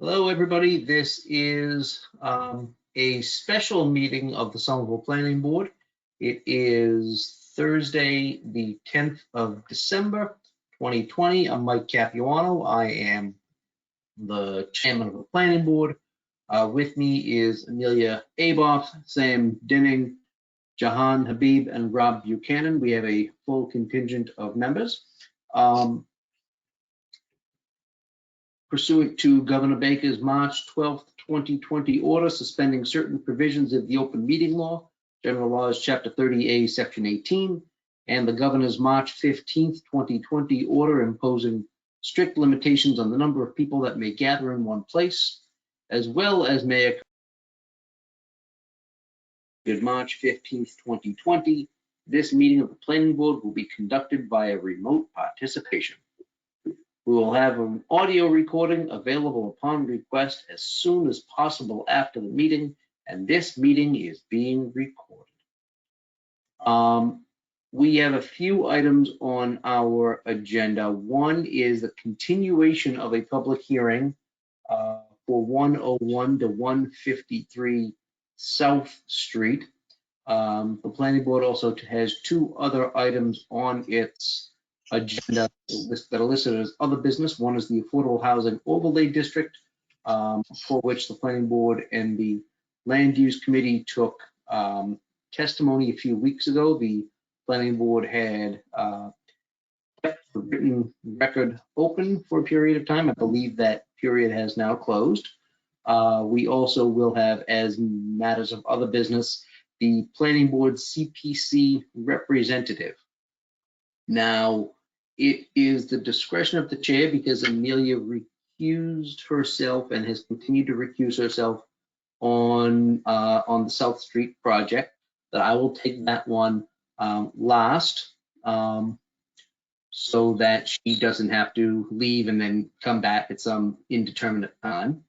Hello, everybody. This is a special meeting of the Somerville Planning Board. It is Thursday, the 10th of December, 2020. I'm Mike Capuano. I am the chairman of the planning board. With me is Amelia Aboff, Sam Dinning, Jahan Habib, and Rob Buchanan. We have a full contingent of members. Pursuant to Governor Baker's March 12th, 2020 order suspending certain provisions of the open meeting law, General Laws, Chapter 30A, Section 18, and the Governor's March 15th, 2020 order imposing strict limitations on the number of people that may gather in one place, as well as may occur March 15th, 2020. This meeting of the Planning Board will be conducted via remote participation. We will have an audio recording available upon request as soon as possible after the meeting, and this meeting is being recorded. We have a few items on our agenda. One is the continuation of a public hearing for 101 to 153 South Street. The Planning Board also has two other items on its agenda that are listed as other business. One is the Affordable Housing Overlay District, for which the Planning Board and the Land Use Committee took testimony a few weeks ago. The Planning Board had kept the written record open for a period of time. I believe that period has now closed. We also will have, as matters of other business, the Planning Board CPC representative. Now, it is the discretion of the chair, because Amelia recused herself and has continued to recuse herself on the South Street project, that I will take that one last, so that she doesn't have to leave and then come back at some indeterminate time,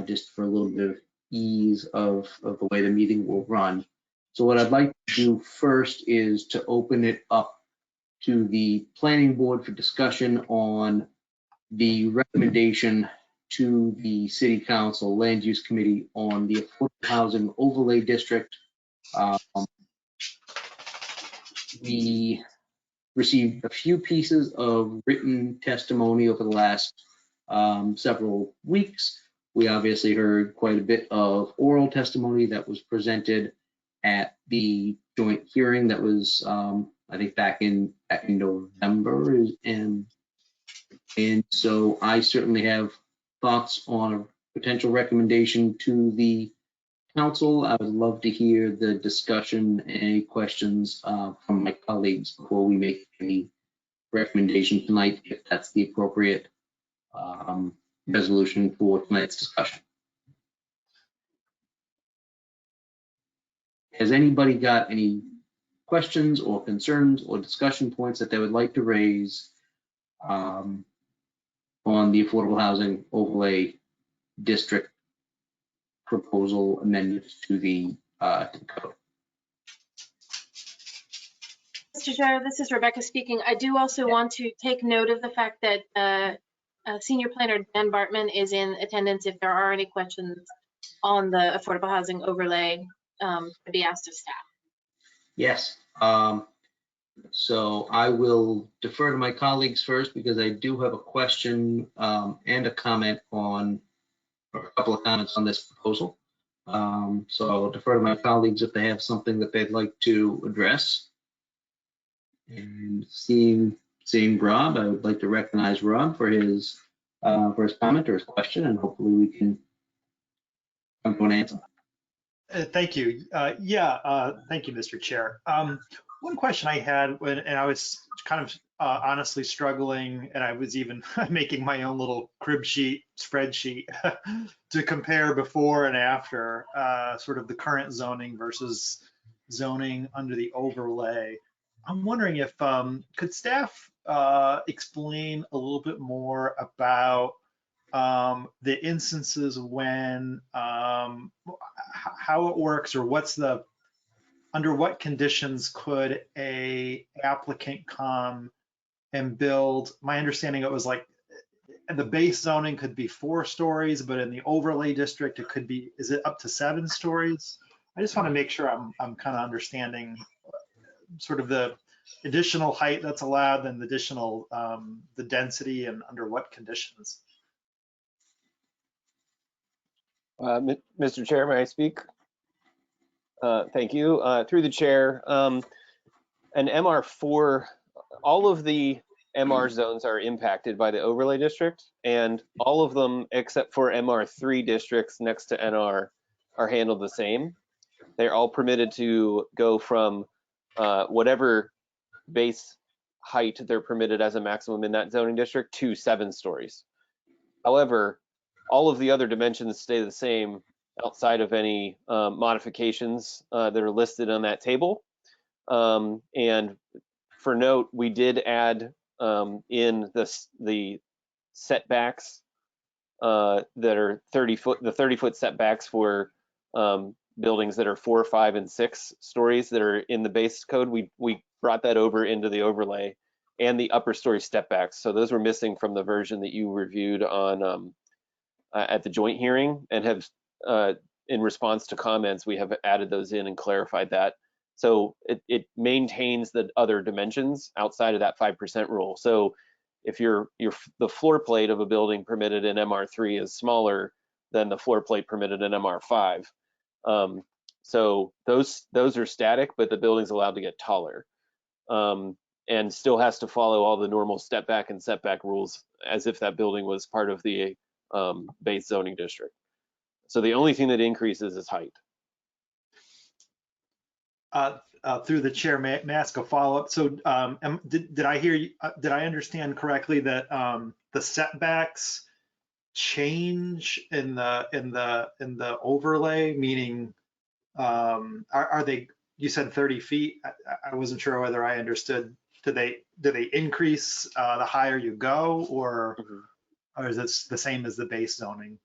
just for a little bit of ease of the way the meeting will run. So what I'd like to do first is to open it up to the Planning Board for discussion on the recommendation to the City Council Land Use Committee on the Affordable Housing Overlay District. We received a few pieces of written testimony over the last several weeks. We obviously heard quite a bit of oral testimony that was presented at the joint hearing that was I think back in November, and so I certainly have thoughts on a potential recommendation to the council. I would love to hear the discussion and any questions from my colleagues before we make any recommendation tonight, if that's the appropriate resolution for tonight's discussion. Has anybody got any questions or concerns or discussion points that they would like to raise on the Affordable Housing Overlay District proposal amendments to the code? Mr. Chair, this is Rebecca speaking. I do also want to take note of the fact that Senior Planner Dan Bartman is in attendance if there are any questions on the Affordable Housing Overlay to be asked of staff. Yes. So I will defer to my colleagues first, because I do have a question and a comment on, or a couple of comments on this proposal. So I'll defer to my colleagues if they have something that they'd like to address. And seeing Rob, I would like to recognize Rob for his comment or his question, and hopefully we can come to an answer. Thank you. Thank you, Mr. Chair. One question I had, and I was kind of honestly struggling, and I was even making my own little spreadsheet to compare before and after sort of the current zoning versus zoning under the overlay. I'm wondering if could staff explain a little bit more about the instances when how it works, or under what conditions could a applicant come and build? My understanding, it was like the base zoning could be 4 stories, but in the overlay district, it could be, is it up to 7 stories? I just want to make sure I'm kind of understanding sort of the additional height that's allowed and the additional, the density and under what conditions. Mr. Chair, may I speak? Thank you. Through the chair, an MR4, all of the MR zones are impacted by the overlay district, and all of them except for MR3 districts next to NR are handled the same. They're all permitted to go from whatever base height they're permitted as a maximum in that zoning district to 7 stories. However, all of the other dimensions stay the same outside of any modifications that are listed on that table. And for note, we did add in the setbacks that are 30-foot, the 30-foot setbacks for buildings that are 4, 5, and 6 stories that are in the base code. We brought that over into the overlay, and the upper story step backs. So those were missing from the version that you reviewed on at the joint hearing, and have in response to comments, we have added those in and clarified that. So it maintains the other dimensions outside of that 5% rule. So if the floor plate of a building permitted in MR3 is smaller than the floor plate permitted in MR5. So those are static, but the building's allowed to get taller, and still has to follow all the normal step back and setback rules as if that building was part of the base zoning district. So the only thing that increases is height. Through the chair, may I ask a follow-up? So did I hear you, did I understand correctly that the setbacks change in the overlay, meaning are they, you said 30 feet? I wasn't sure whether I understood. Do they increase the higher you go, or is it the same as the base zoning?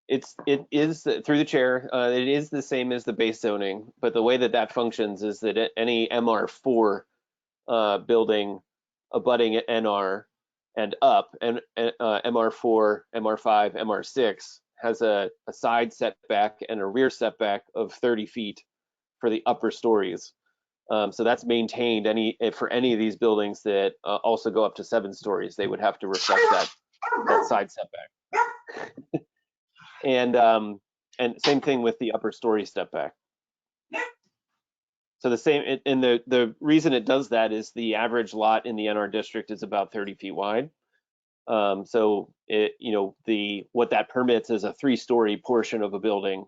It is through the chair. It is the same as the base zoning, but the way that functions is that any MR4 building abutting NR and up, and MR4, MR5, MR6 has a side setback and a rear setback of 30 feet for the upper stories. So that's maintained for any of these buildings that also go up to 7 stories. They would have to reflect that side setback. And same thing with the upper story step back. So the same, and the reason it does that is the average lot in the NR district is about 30 feet wide. So what that permits is a 3-story portion of a building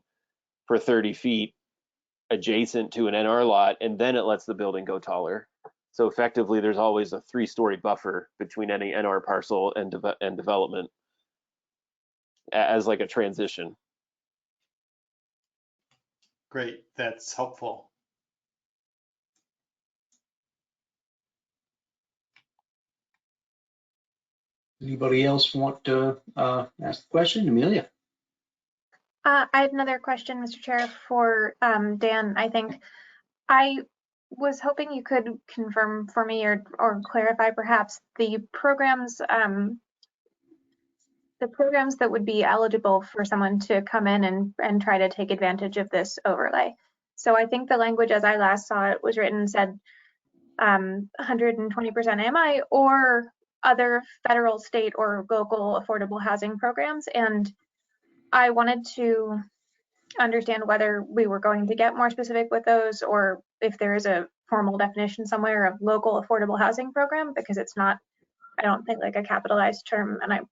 for 30 feet adjacent to an NR lot, and then it lets the building go taller. So effectively, there's always a 3-story buffer between any NR parcel and development as like a transition. Great, that's helpful. Anybody else want to ask the question? Amelia? I had another question, Mr. Chair, for Dan. I think I was hoping you could confirm for me or clarify perhaps the programs that would be eligible for someone to come in and try to take advantage of this overlay. So I think the language as I last saw it was written said 120% AMI or other federal, state, or local affordable housing programs. And I wanted to understand whether we were going to get more specific with those, or if there is a formal definition somewhere of local affordable housing program, because it's not, I don't think, like a capitalized term. And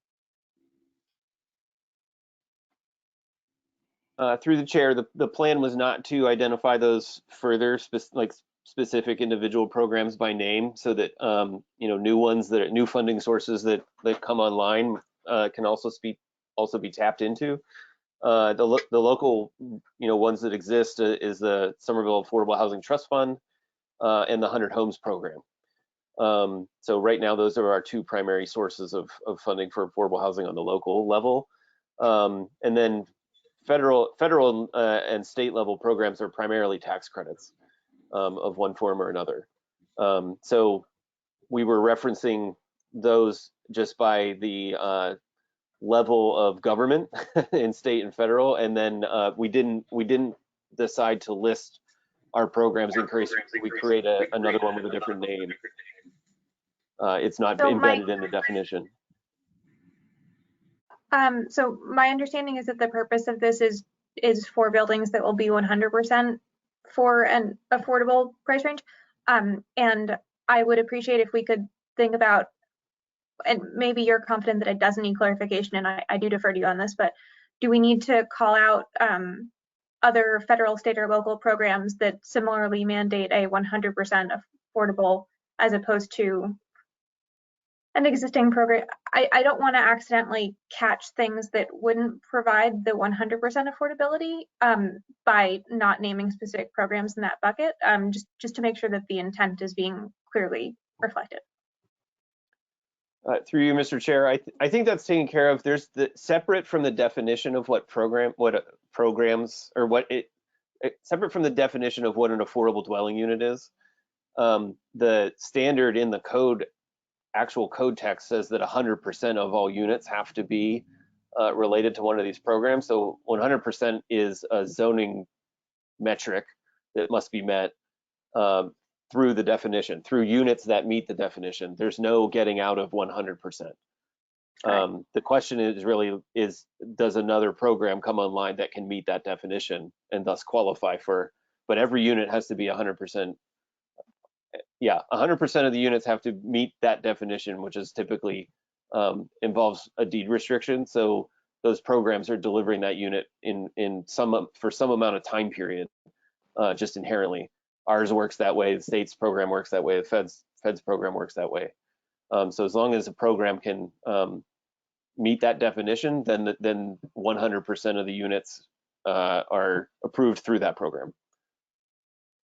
Through the chair, the plan was not to identify those further, specific individual programs by name, so that new funding sources that come online can also be tapped into. The local ones that exist is the Somerville Affordable Housing Trust Fund and the 100 Homes program. So right now, those are our 2 primary sources of funding for affordable housing on the local level, and then federal and state level programs are primarily tax credits of one form or another. So we were referencing those just by the level of government in state and federal, and then we didn't decide to list our programs in case we create another one with a different name. It's not So embedded in the definition. So my understanding is that the purpose of this is for buildings that will be 100% for an affordable price range. And I would appreciate if we could think about, and maybe you're confident that it doesn't need clarification, and I do defer to you on this, but do we need to call out other federal, state, or local programs that similarly mandate a 100% affordable as opposed to an existing program? I don't want to accidentally catch things that wouldn't provide the 100% affordability by not naming specific programs in that bucket, just to make sure that the intent is being clearly reflected. Through you, Mr. Chair, I think that's taken care of. There's separate from the definition of what programs, or separate from the definition of what an affordable dwelling unit is. The standard in the code, actual code text, says that 100% of all units have to be related to one of these programs. So 100% is a zoning metric that must be met through the definition, through units that meet the definition. There's no getting out of 100%. The question is really, does another program come online that can meet that definition and thus qualify for, but every unit has to be 100%. Yeah, 100% of the units have to meet that definition, which is typically involves a deed restriction. So those programs are delivering that unit for some amount of time period, just inherently. Ours works that way. The state's program works that way. The Fed's program works that way. So as long as a program can meet that definition, then 100% of the units are approved through that program.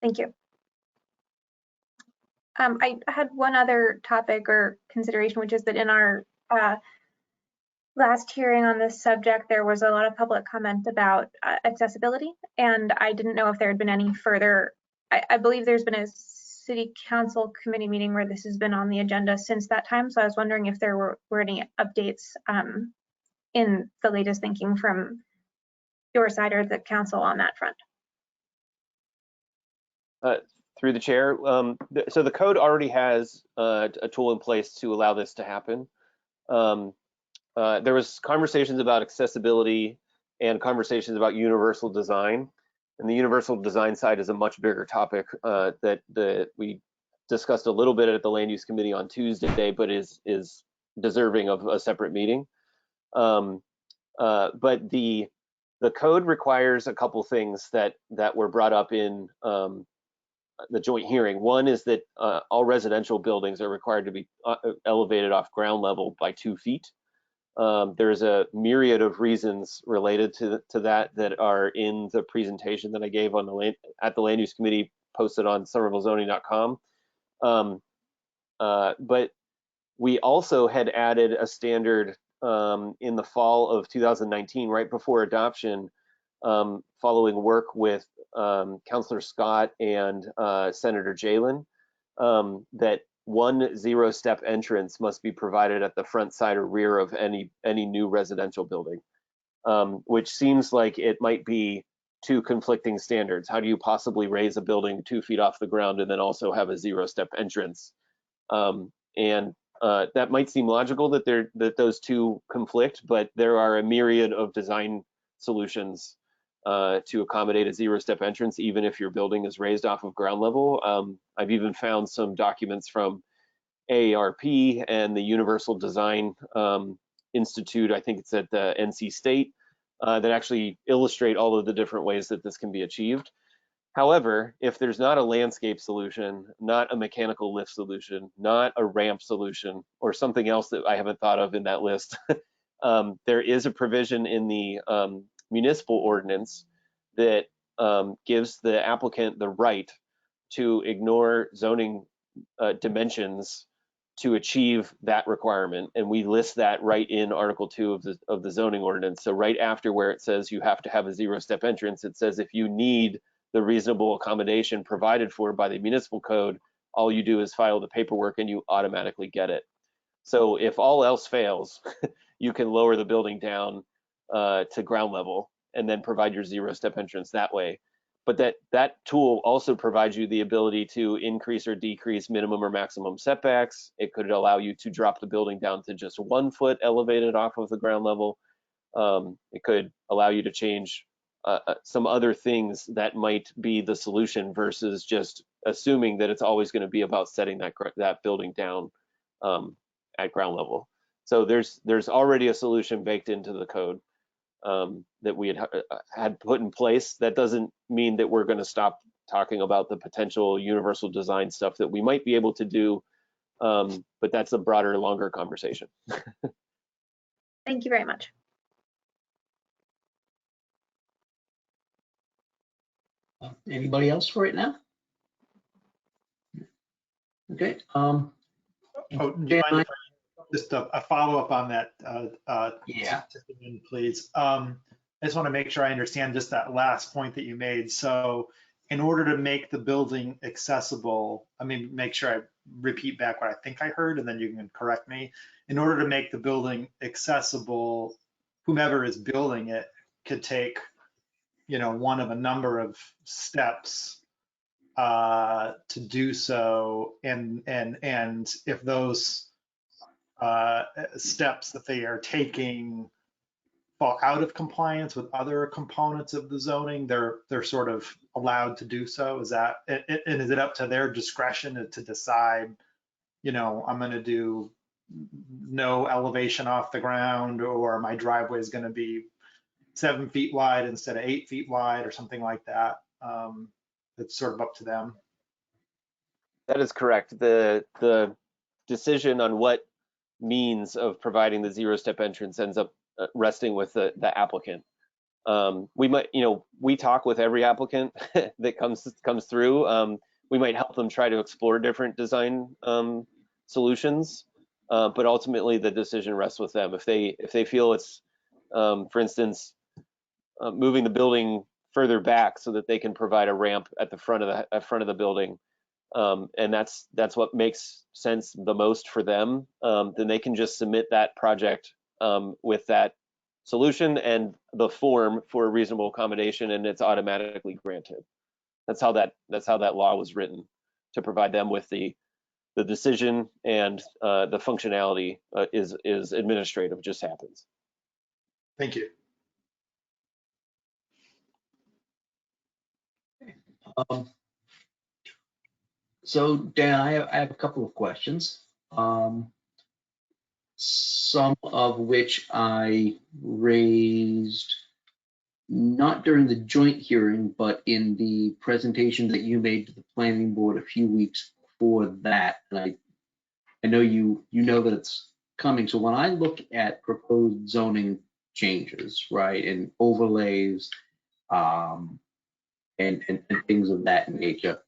Thank you. I had one other topic or consideration, which is that in our last hearing on this subject, there was a lot of public comment about accessibility, and I didn't know if there had been any further. I believe there's been a city council committee meeting where this has been on the agenda since that time, so I was wondering if there were any updates in the latest thinking from your side or the council on that front. Through the chair, so the code already has a tool in place to allow this to happen. There was conversations about accessibility and conversations about universal design. And the universal design side is a much bigger topic that we discussed a little bit at the Land Use Committee on Tuesday, but is deserving of a separate meeting. But the code requires a couple things that were brought up in the joint hearing. One is that all residential buildings are required to be elevated off ground level by 2 feet. There's a myriad of reasons related to that are in the presentation that I gave on at the Land Use Committee, posted on somervillezoning.com. But we also had added a standard in the fall of 2019, right before adoption, following work with Councilor Scott and Senator Jalen, that one zero-step entrance must be provided at the front, side, or rear of any new residential building, which seems like it might be two conflicting standards. How do you possibly raise a building 2 feet off the ground and then also have a zero-step entrance? That might seem logical that those two conflict, but there are a myriad of design solutions to accommodate a zero-step entrance, even if your building is raised off of ground level. I've even found some documents from AARP and the Universal Design Institute, I think it's at the NC State, that actually illustrate all of the different ways that this can be achieved. However, if there's not a landscape solution, not a mechanical lift solution, not a ramp solution, or something else that I haven't thought of in that list, there is a provision in the municipal ordinance that gives the applicant the right to ignore zoning dimensions to achieve that requirement, and we list that right in Article 2 of the zoning ordinance. So right after where it says you have to have a zero-step entrance, it says if you need the reasonable accommodation provided for by the municipal code, all you do is file the paperwork and you automatically get it. So if all else fails, you can lower the building down to ground level and then provide your zero step entrance that way. But that tool also provides you the ability to increase or decrease minimum or maximum setbacks. It could allow you to drop the building down to just 1 foot elevated off of the ground level. It could allow you to change some other things that might be the solution versus just assuming that it's always going to be about setting that building down at ground level. So there's already a solution baked into the code that we had put in place. That doesn't mean that we're going to stop talking about the potential universal design stuff that we might be able to do, but that's a broader, longer conversation. Thank you very much. Anybody else for it now? Okay. Oh, do you mind if I just a follow-up on that? Yeah. Please. I just want to make sure I understand just that last point that you made. So in order to make the building accessible, I mean, make sure I repeat back what I think I heard, and then you can correct me. In order to make the building accessible, whomever is building it could take, one of a number of steps to do so, and if those steps that they are taking fall out of compliance with other components of the zoning, they're sort of allowed to do so. Is that, and is it up to their discretion to decide, I'm going to do no elevation off the ground, or my driveway is going to be 7 feet wide instead of 8 feet wide, or something like that? It's sort of up to them. That is correct. The decision on what means of providing the zero step entrance ends up resting with the applicant. We might, we talk with every applicant that comes through. We might help them try to explore different design solutions, but ultimately the decision rests with them. If they feel it's, for instance, moving the building further back so that they can provide a ramp at the front of the building, and that's what makes sense the most for them, then they can just submit that project with that solution and the form for a reasonable accommodation, and it's automatically granted. That's how that law was written, to provide them with the decision, and the functionality is administrative, just happens. Thank you. So Dan, I have a couple of questions, some of which I raised not during the joint hearing, but in the presentation that you made to the planning board a few weeks before that. And I know you know that it's coming. So when I look at proposed zoning changes, right, and overlays, and things of that nature,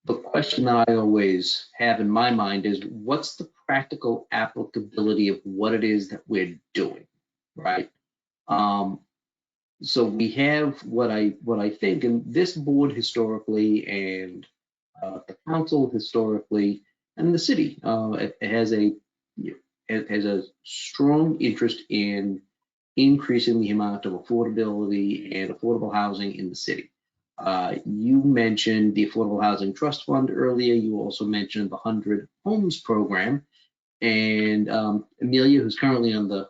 the question that I always have in my mind is, what's the practical applicability of what it is that we're doing, right? So we have what I think, and this board historically, and the council historically, and the city it has a strong interest in increasing the amount of affordability and affordable housing in the city. You mentioned the Affordable Housing Trust Fund earlier. You also mentioned the 100 Homes program, and Amelia, who's currently on the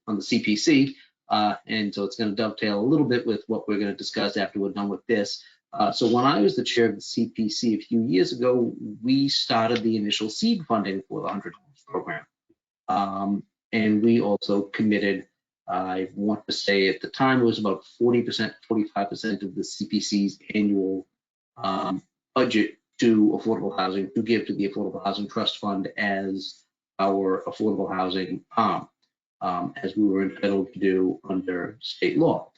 CPC, and so it's going to dovetail a little bit with what we're going to discuss after we're done with this. So when I was the chair of the CPC a few years ago, we started the initial seed funding for the 100 Homes program, and we also committed, I want to say at the time it was about 40%, 45% of the CPC's annual budget to affordable housing, to give to the Affordable Housing Trust Fund as our affordable housing arm, as we were entitled to do under state law.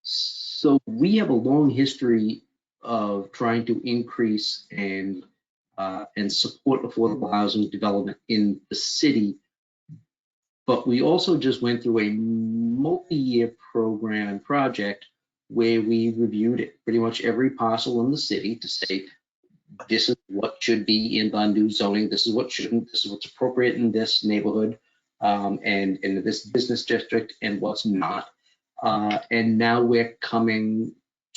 So we have a long history of trying to increase and support affordable housing development in the city. But we also just went through a multi-year program and project where we reviewed it, pretty much every parcel in the city, to say, this is what should be in the new zoning, this is what shouldn't, this is what's appropriate in this neighborhood, and in this business district, and what's not. And now we're coming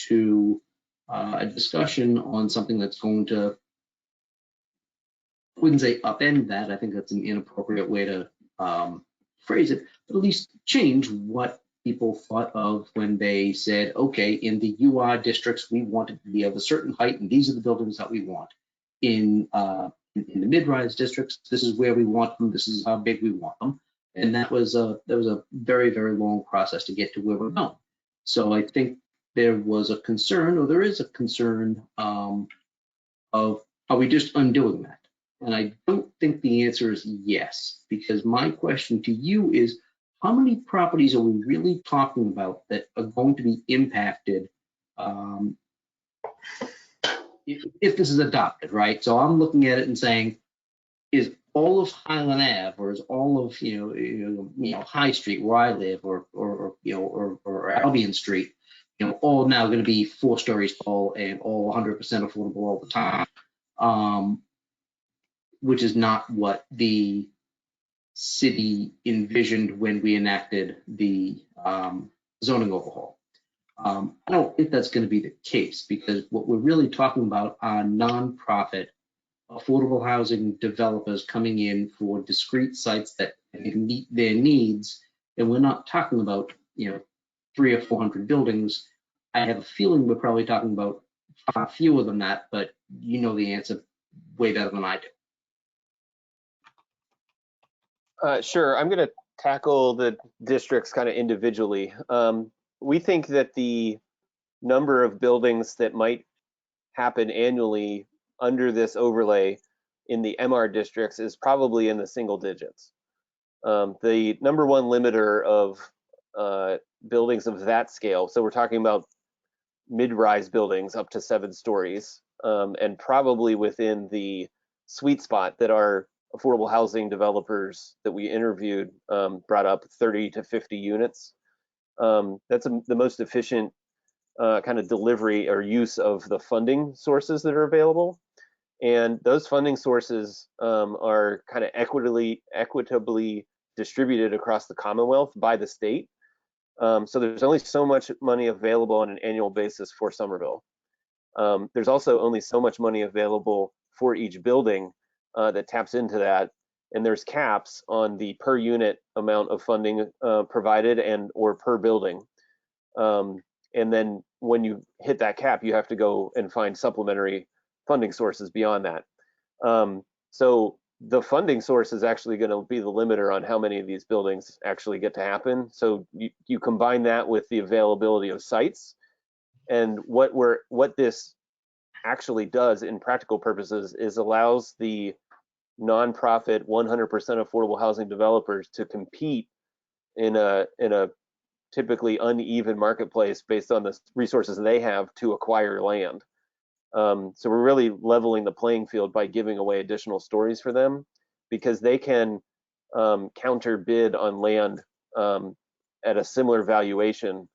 to a discussion on something that's going to, I wouldn't say upend that, I think that's an inappropriate way to phrase it, but at least change what people thought of when they said, okay, in the UR districts, we want it to be of a certain height, and these are the buildings that we want. In the mid-rise districts, this is where we want them, this is how big we want them. And that was a very, very long process to get to where we're going. So I think there was a concern, or there is a concern of, are we just undoing that? And I don't think the answer is yes, because my question to you is, how many properties are we really talking about that are going to be impacted if this is adopted, right? So I'm looking at it and saying, is all of Highland Ave, or is all of High Street where I live, or Albion Street, all now going to be 4 stories tall and all 100% affordable all the time, which is not what the city envisioned when we enacted the zoning overhaul. I don't think that's going to be the case, because what we're really talking about are nonprofit affordable housing developers coming in for discrete sites that meet their needs, and we're not talking about 300 or 400 buildings. I have a feeling we're probably talking about far fewer than that, but you know the answer way better than I do. Sure, I'm going to tackle the districts kind of individually. We think that the number of buildings that might happen annually under this overlay in the MR districts is probably in the single digits. The number one limiter of buildings of that scale, so we're talking about mid-rise buildings up to 7 stories, and probably within the sweet spot that our affordable housing developers that we interviewed brought up, 30 to 50 units. That's the most efficient kind of delivery or use of the funding sources that are available. And those funding sources are kind of equitably distributed across the Commonwealth by the state. So there's only so much money available on an annual basis for Somerville. There's also only so much money available for each building that taps into that. And there's caps on the per unit amount of funding provided and or per building. And then when you hit that cap, you have to go and find supplementary funding sources beyond that. So the funding source is actually going to be the limiter on how many of these buildings actually get to happen. So you combine that with the availability of sites, and what this actually does in practical purposes is allows the nonprofit 100% affordable housing developers to compete in a typically uneven marketplace based on the resources they have to acquire land. So we're really leveling the playing field by giving away additional stories for them, because they can counter bid on land at a similar valuation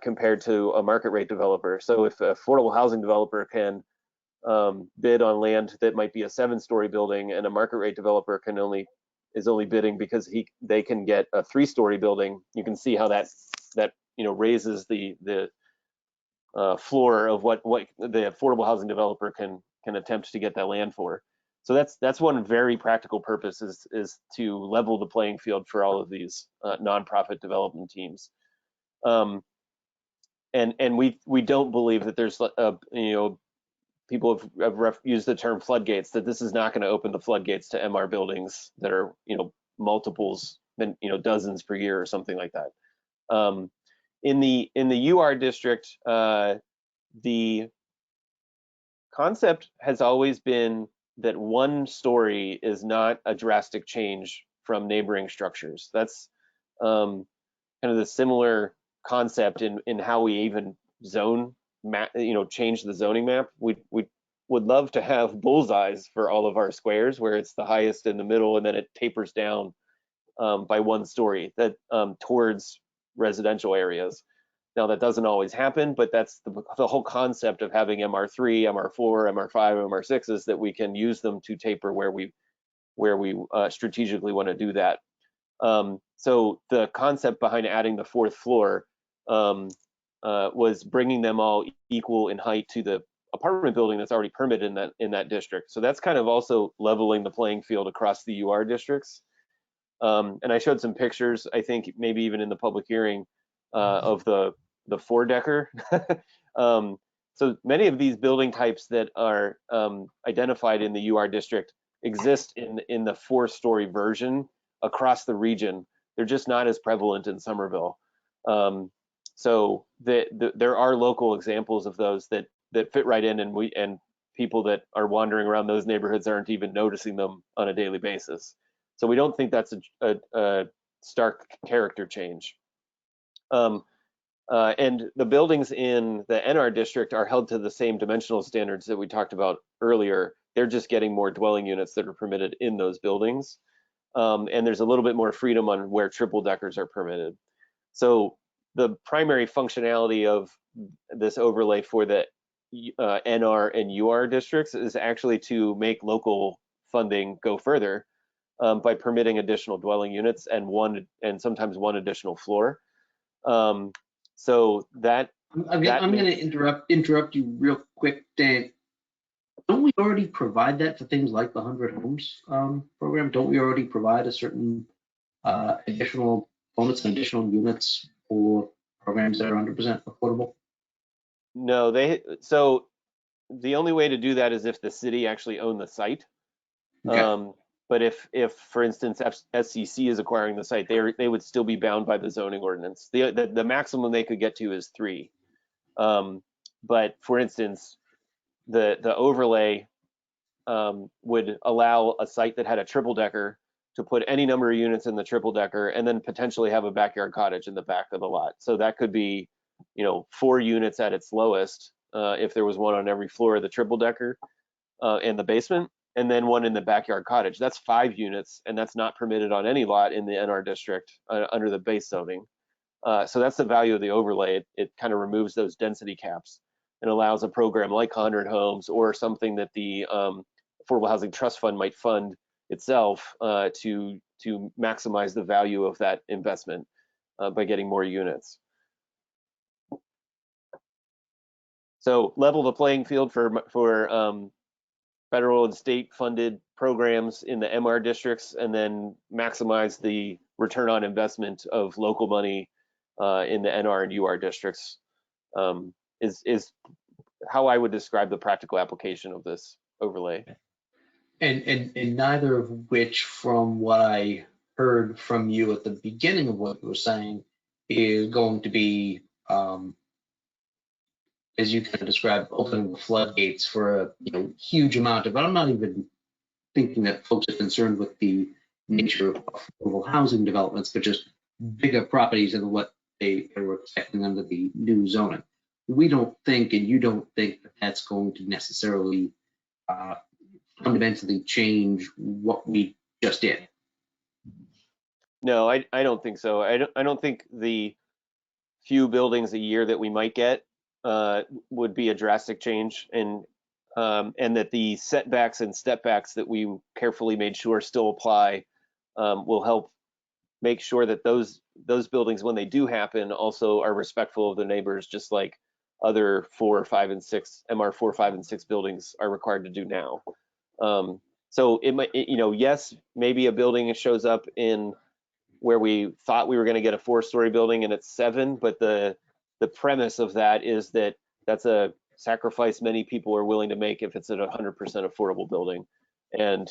compared to a market rate developer. So if an affordable housing developer can bid on land that might be a 7-story building, and a market rate developer is only bidding because they can get a 3-story building, you can see how that raises the floor of what the affordable housing developer can attempt to get that land for. So that's one very practical purpose, is to level the playing field for all of these nonprofit development teams. And we don't believe that there's people have used the term floodgates, that this is not going to open the floodgates to MR buildings that are multiples, dozens per year or something like that. In the UR district, the concept has always been that 1 story is not a drastic change from neighboring structures. That's kind of the similar concept in how we even zone map, change the zoning map. We would love to have bullseyes for all of our squares, where it's the highest in the middle and then it tapers down by 1 story that towards residential areas. Now that doesn't always happen, but that's the whole concept of having MR3, MR4, MR5, MR6 is that we can use them to taper where we strategically want to do that. So the concept behind adding the fourth floor was bringing them all equal in height to the apartment building that's already permitted in that district. So that's kind of also leveling the playing field across the UR districts. And I showed some pictures, I think maybe even in the public hearing, of the four-decker. So many of these building types that are identified in the UR district exist in the four-story version across the region. They're just not as prevalent in Somerville. So there are local examples of those that fit right in, and people that are wandering around those neighborhoods aren't even noticing them on a daily basis. So we don't think that's a stark character change. And the buildings in the NR district are held to the same dimensional standards that we talked about earlier. They're just getting more dwelling units that are permitted in those buildings. And there's a little bit more freedom on where triple deckers are permitted. So the primary functionality of this overlay for the NR and UR districts is actually to make local funding go further by permitting additional dwelling units and sometimes one additional floor. So that I'm going to interrupt you real quick, Dan. Don't we already provide that for things like the 100 homes program? Don't we already provide a certain additional bonus and additional units for programs that are 100% affordable? No, so the only way to do that is if the city actually owned the site. Okay. But if for instance SCC is acquiring the site, they would still be bound by the zoning ordinance. The maximum they could get to is 3. But for instance, the overlay would allow a site that had a triple decker to put any number of units in the triple decker and then potentially have a backyard cottage in the back of the lot. So that could be, 4 units at its lowest if there was one on every floor of the triple decker in the basement, and then one in the backyard cottage. That's 5 units, and that's not permitted on any lot in the NR district under the base zoning. So that's the value of the overlay. It kind of removes those density caps and allows a program like 100 Homes or something that the Affordable Housing Trust Fund might fund itself to maximize the value of that investment by getting more units. So level the playing field for federal and state funded programs in the MR districts, and then maximize the return on investment of local money in the NR and UR districts is how I would describe the practical application of this overlay. And neither of which, from what I heard from you at the beginning of what you were saying, is going to be, as you kind of described, opening the floodgates for a huge amount of, but I'm not even thinking that folks are concerned with the nature of affordable housing developments, but just bigger properties and what they were expecting under the new zoning. We don't think, and you don't think, that that's going to necessarily fundamentally change what we just did. No, I don't think so. I don't think the few buildings a year that we might get would be a drastic change, and that the setbacks and stepbacks that we carefully made sure still apply will help make sure that those buildings, when they do happen, also are respectful of the neighbors, just like other 4, 5, and 6 MR 4, 5, and 6 buildings are required to do now. So it might, yes, maybe a building shows up in where we thought we were going to get a 4-story building and it's 7, but the premise of that is that that's a sacrifice many people are willing to make if it's at 100% affordable building, and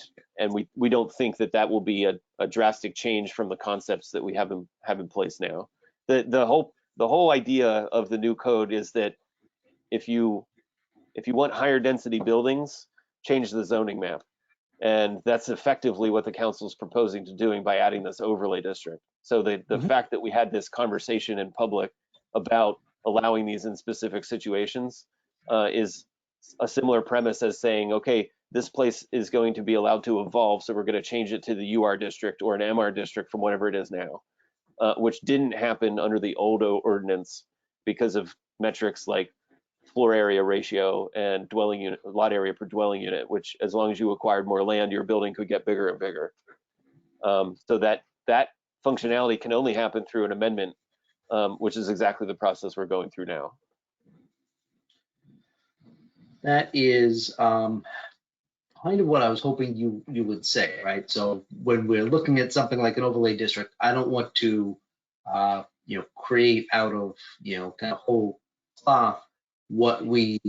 we don't think that will be a drastic change from the concepts that we have in place now. The whole idea of the new code is that if you want higher density buildings, change the zoning map. And that's effectively what the council is proposing to doing by adding this overlay district. So the fact that we had this conversation in public about allowing these in specific situations is a similar premise as saying, okay, this place is going to be allowed to evolve, so we're going to change it to the UR district or an MR district from whatever it is now, which didn't happen under the old ordinance. because of metrics like floor area ratio and dwelling unit, lot area per dwelling unit, which as long as you acquired more land, your building could get bigger and bigger. So that functionality can only happen through an amendment, which is exactly the process we're going through now. That is kind of what I was hoping you would say, right? So when we're looking at something like an overlay district, I don't want to, create out of, kind of whole cloth what we,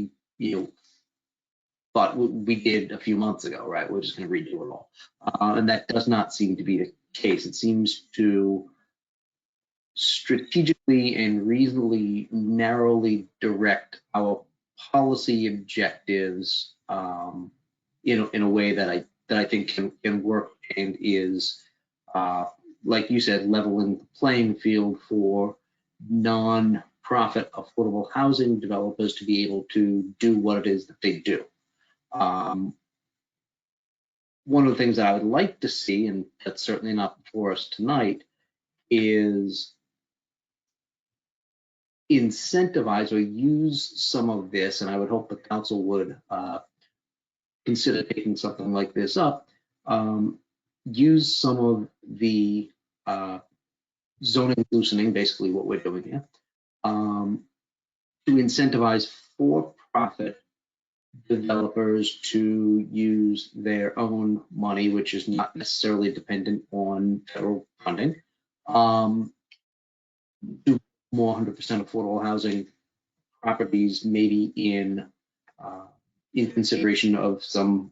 thought we did a few months ago, right? We're just going to redo it all. And that does not seem to be the case. It seems to strategically and reasonably narrowly direct our policy objectives in a way that I think can work and is, like you said, leveling the playing field for non-profit affordable housing developers to be able to do what it is that they do. One of the things that I would like to see, and that's certainly not before us tonight, is incentivize or use some of this, and I would hope the council would consider taking something like this up, use some of the zoning loosening, basically what we're doing here, to incentivize for-profit developers to use their own money, which is not necessarily dependent on federal funding, do more 100% affordable housing properties, maybe in consideration of some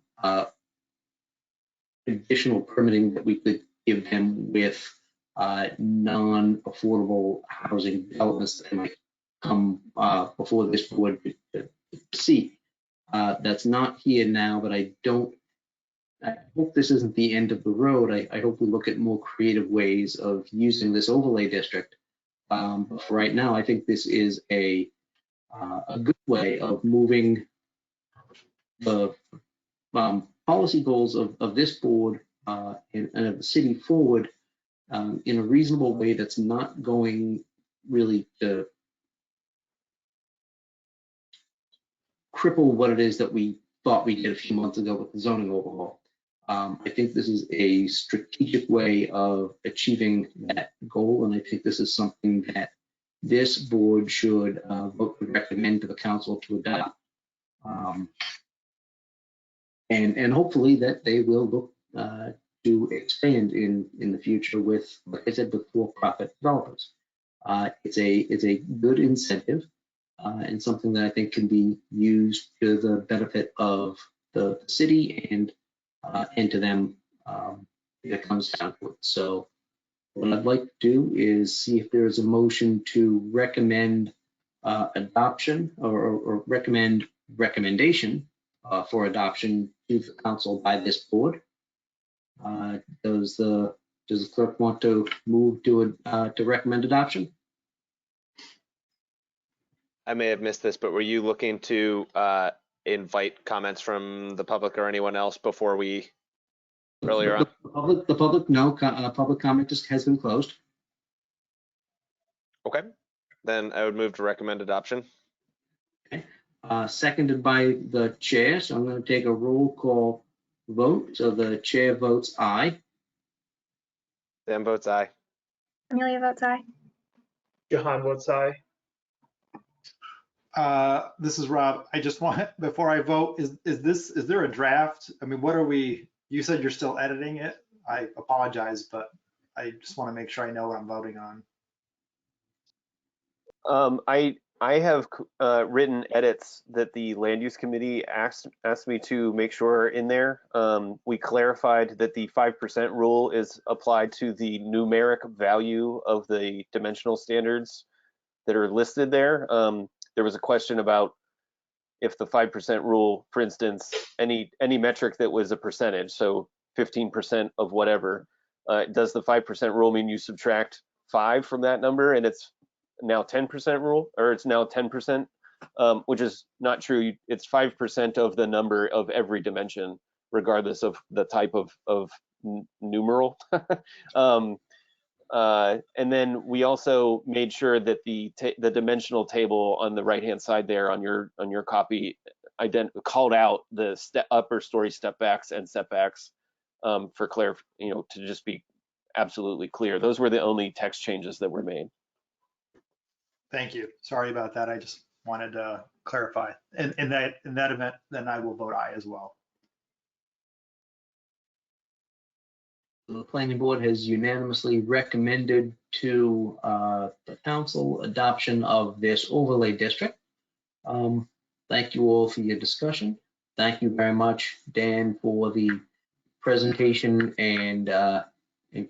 additional permitting that we could give them with non-affordable housing developments that might come before this board to see. That's not here now, but I hope this isn't the end of the road. I hope we look at more creative ways of using this overlay district. But for right now, I think this is a good way of moving the policy goals of this board and of the city forward in a reasonable way that's not going really to cripple what it is that we thought we did a few months ago with the zoning overhaul. I think this is a strategic way of achieving that goal, and I think this is something that this board should vote to recommend to the council to adopt. And hopefully that they will look to expand in the future with, like I said, with for-profit developers. It's a good incentive and something that I think can be used to the benefit of the city and to them if it comes down to it. So what I'd like to do is see if there is a motion to recommend adoption or recommend recommendation for adoption to the council by this board. Does the clerk want to move to recommend adoption? I may have missed this, but were you looking to invite comments from the public or anyone else before we earlier on? The public, no, public comment just has been closed. Okay, then I would move to recommend adoption. Okay. Seconded by the chair, so I'm going to take a roll call vote. So the chair votes aye. Dan votes aye. Amelia votes aye. Jahan votes aye. This is Rob. I just want, before I vote, is there a draft? I mean, what are we, you said you're still editing it. I apologize, but I just want to make sure I know what I'm voting on. I have written edits that the land use committee asked me to make sure are in there. We clarified that the 5% rule is applied to the numeric value of the dimensional standards that are listed there. There was a question about if the 5% rule, for instance, any metric that was a percentage, so 15% of whatever, does the 5% rule mean you subtract 5 from that number and it's now 10% rule, or it's now 10%, which is not true. It's 5% of the number of every dimension, regardless of the type of numeral. And then we also made sure that the dimensional table on the right-hand side there on your copy called out the upper story step backs and setbacks for to just be absolutely clear. Those were the only text changes that were made. Thank you. Sorry about that. I just wanted to clarify. And in that event, then I will vote aye as well. The planning board has unanimously recommended to the council adoption of this overlay district. Thank you all for your discussion. Thank you very much, Dan, for the presentation and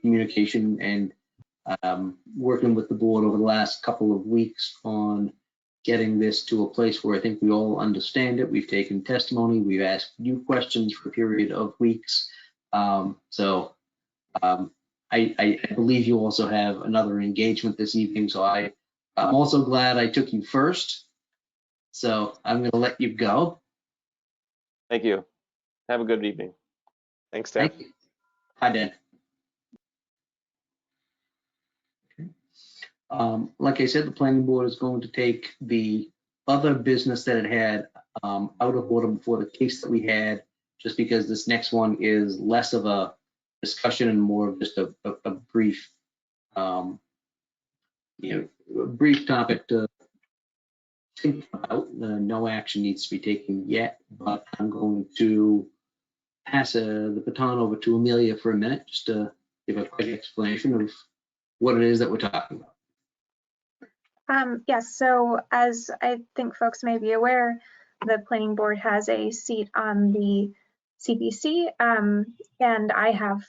communication and working with the board over the last couple of weeks on getting this to a place where I think we all understand it. We've taken testimony, we've asked you questions for a period of weeks. I believe you also have another engagement this evening, so I'm also glad I took you first. So I'm going to let you go. Thank you. Have a good evening. Thanks, Dan. Thank you. Hi, Dan. Okay. Like I said, the planning board is going to take the other business that it had out of order before the case that we had, just because this next one is less of a discussion and more of just a brief, a brief topic to think about. No action needs to be taken yet, but I'm going to pass the baton over to Amelia for a minute, just to give a quick explanation of what it is that we're talking about. Yes, so as I think folks may be aware, the planning board has a seat on the CPC, and I have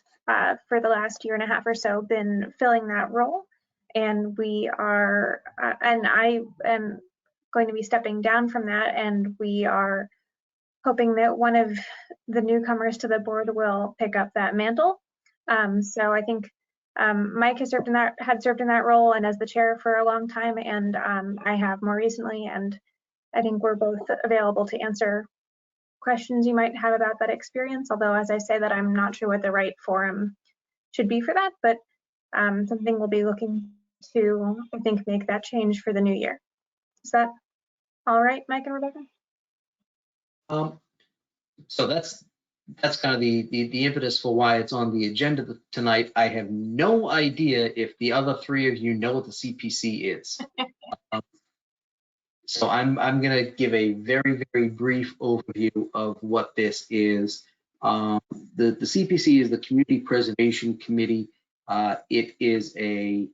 for the last year and a half or so been filling that role, and we are, and I am going to be stepping down from that, and we are hoping that one of the newcomers to the board will pick up that mantle. So I think Mike had served in that role and as the chair for a long time, and I have more recently, and I think we're both available to answer questions you might have about that experience, although as I say that, I'm not sure what the right forum should be for that, but something we'll be looking to, I think, make that change for the new year. Is that all right, Mike and Rebecca? So that's kind of the impetus for why it's on the agenda tonight. I have no idea if the other three of you know what the CPC is. So I'm going to give a very, very brief overview of what this is. The CPC is the Community Preservation Committee. It is a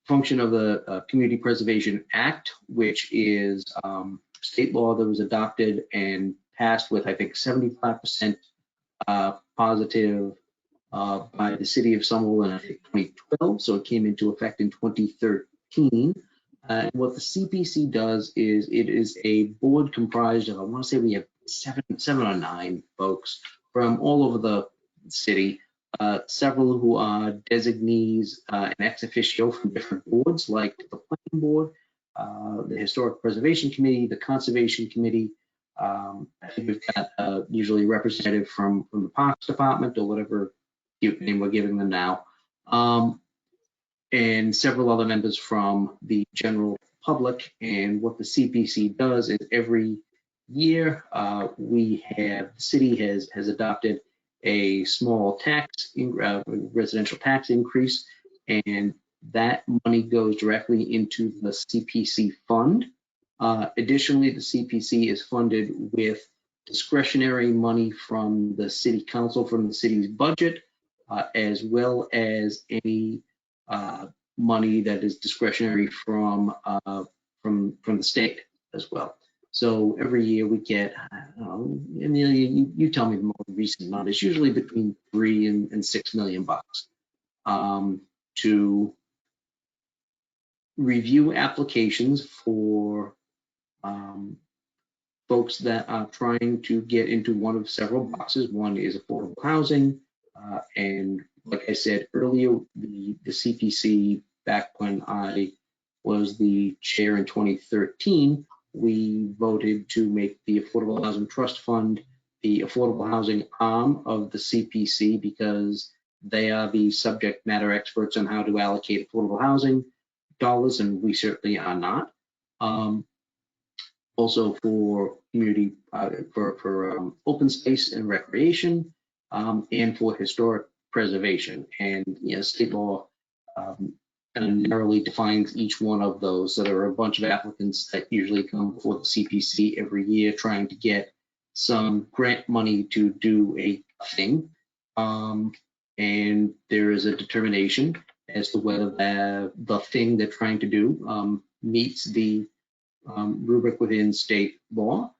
function of the Community Preservation Act, which is state law that was adopted and passed with, I think, 75% positive by the city of Somerville in, I think, 2012. So it came into effect in 2013. What the CPC does is it is a board comprised of, I want to say we have seven or nine folks from all over the city, several who are designees and ex officio from different boards like the Planning Board, the Historic Preservation Committee, the Conservation Committee. I think we've got usually a representative from the Parks Department or whatever cute name we're giving them now. And several other members from the general public. And what the CPC does is every year the city has adopted a small residential tax increase, and that money goes directly into the CPC fund. Additionally, the CPC is funded with discretionary money from the city council, from the city's budget, as well as any money that is discretionary from the state as well. So every year we get, Amelia, you tell me the more recent amount. It's usually between $3 and $6 million to review applications for folks that are trying to get into one of several boxes. One is affordable housing, and like I said earlier, the CPC, back when I was the chair in 2013, we voted to make the Affordable Housing Trust Fund the affordable housing arm of the CPC, because They are the subject matter experts on how to allocate affordable housing dollars, and we certainly are not. Also for community, for open space and recreation, and for historic preservation. And state law kind of narrowly defines each one of those. So there are a bunch of applicants that usually come before the CPC every year trying to get some grant money to do a thing. And there is a determination as to whether the thing they're trying to do meets the rubric within state law.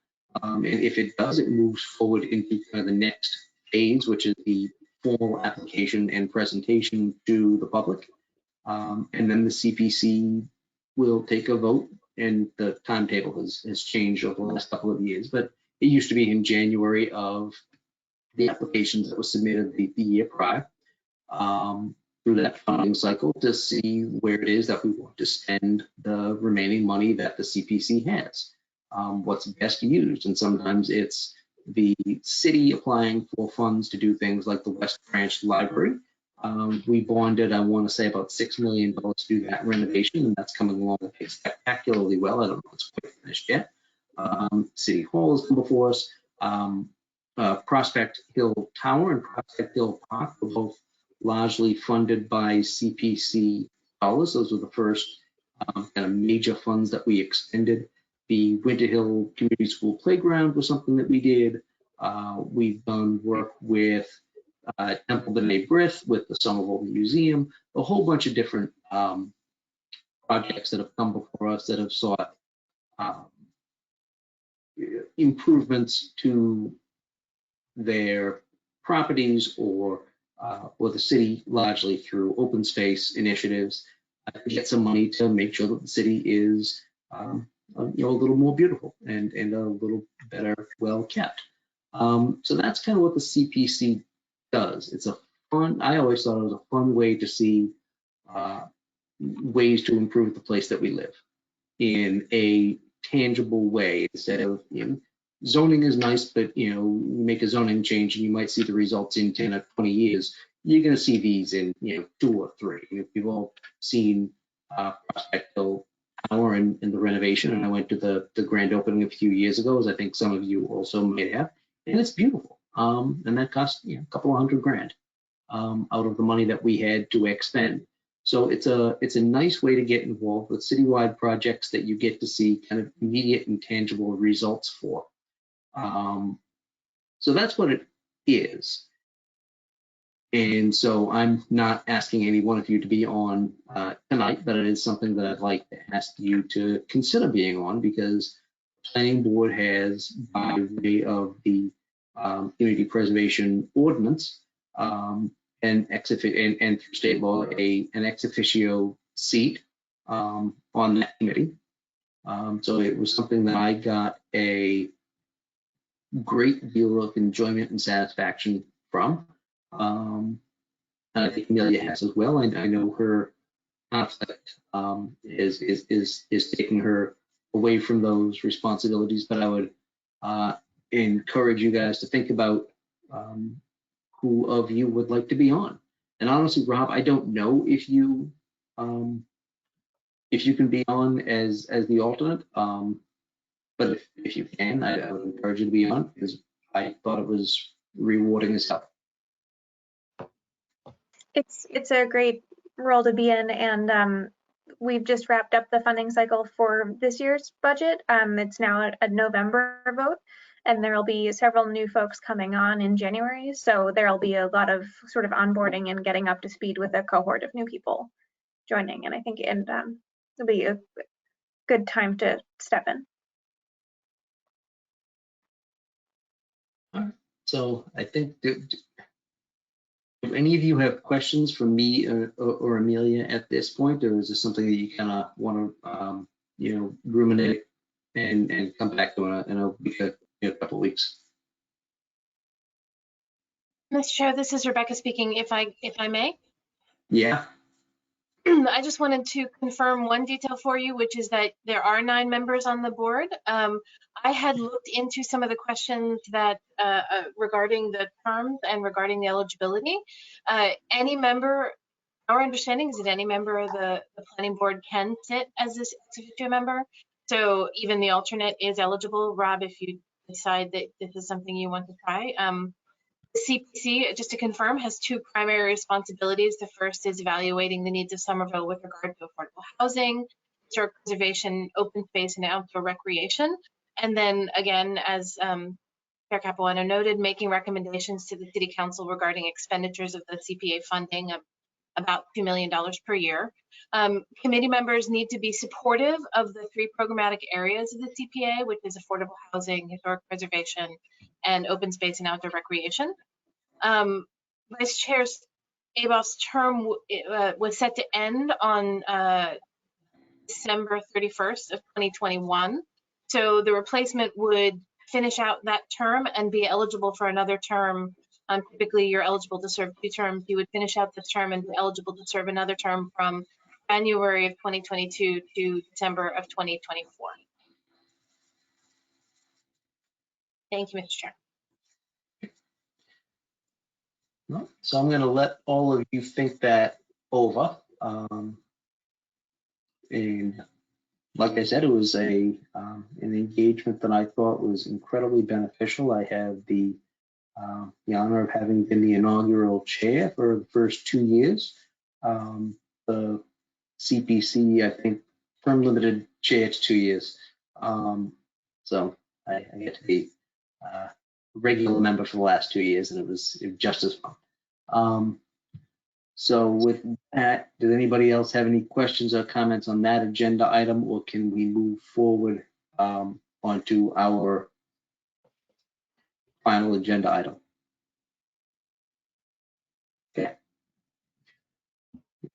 And if it does, it moves forward into kind of the next phase, which is the formal application and presentation to the public. And then the CPC will take a vote, and the timetable has changed over the last couple of years, but it used to be in January of the applications that were submitted the year prior, through that funding cycle to see where it is that we want to spend the remaining money that the CPC has, what's best used. And sometimes it's the city applying for funds to do things like the West Branch Library. We bonded, I want to say, about $6 million to do that renovation, and that's coming along spectacularly well. I don't know if it's quite finished yet. City Hall has come before us. Prospect Hill Tower and Prospect Hill Park were both largely funded by CPC dollars. Those were the first kind of major funds that we expended. The Winter Hill Community School Playground was something that we did. We've done work with Temple B'nai B'rith, with the Somerville Museum, a whole bunch of different projects that have come before us that have sought improvements to their properties or the city, largely through open space initiatives, to get some money to make sure that the city is a little more beautiful and a little better well kept. So that's kind of what the CPC does. It's a fun, I always thought it was a fun way to see ways to improve the place that we live in a tangible way, instead of, zoning is nice, but you make a zoning change and you might see the results in 10 or 20 years. You're going to see these in 2 or 3. We've all seen Prospect Hill Tower and the renovation, and I went to the grand opening a few years ago, as I think some of you also may have, and it's beautiful. And that cost a couple of $100,000 out of the money that we had to expend. So it's a nice way to get involved with citywide projects that you get to see kind of immediate and tangible results for. So that's what it is. And so I'm not asking any one of you to be on tonight, but it is something that I'd like to ask you to consider being on, because the planning board has, by way of the community preservation ordinance, and through state law, an ex officio seat on that committee. So it was something that I got a great deal of enjoyment and satisfaction from. And I think Amelia has as well. And I know her conflict is taking her away from those responsibilities, but I would encourage you guys to think about who of you would like to be on. And honestly, Rob, I don't know if you can be on as the alternate, but if you can, I would encourage you to be on, because I thought it was rewarding as hell. It's a great role to be in, and we've just wrapped up the funding cycle for this year's budget. It's now a November vote, and there will be several new folks coming on in January. So there'll be a lot of sort of onboarding and getting up to speed with a cohort of new people joining. And I think it'll be a good time to step in. All right. So I think, do any of you have questions for me or Amelia at this point, or is this something that you kind of want to, ruminate and come back to in a couple of weeks? Mr. Chair, this is Rebecca speaking, if I may. Yeah. I just wanted to confirm one detail for you, which is that there are 9 members on the board. I had looked into some of the questions that regarding the terms and regarding the eligibility. Any member, our understanding is that any member of the planning board can sit as this ex officio member. So even the alternate is eligible. Rob, if you decide that this is something you want to try. The CPC, just to confirm, has 2 primary responsibilities. The first is evaluating the needs of Somerville with regard to affordable housing, historic preservation, open space, and outdoor recreation. And then again, as Chair Capuano noted, making recommendations to the City Council regarding expenditures of the CPA funding of about $2 million per year. Committee members need to be supportive of the 3 programmatic areas of the CPA, which is affordable housing, historic preservation, and open space and outdoor recreation. Vice Chair Abough's term was set to end on December 31st of 2021. So the replacement would finish out that term and be eligible for another term. Typically, you're eligible to serve 2 terms. You would finish out this term and be eligible to serve another term from January of 2022 to December of 2024. Thank you, Mr. Chair. So I'm going to let all of you think that over. And like I said, it was an engagement that I thought was incredibly beneficial. I have the honor of having been the inaugural chair for the first 2 years. The CPC, I think, term limited chair to 2 years. So I get to be a regular member for the last 2 years, and it was just as fun. So with that, does anybody else have any questions or comments on that agenda item, or can we move forward onto our final agenda item? Okay.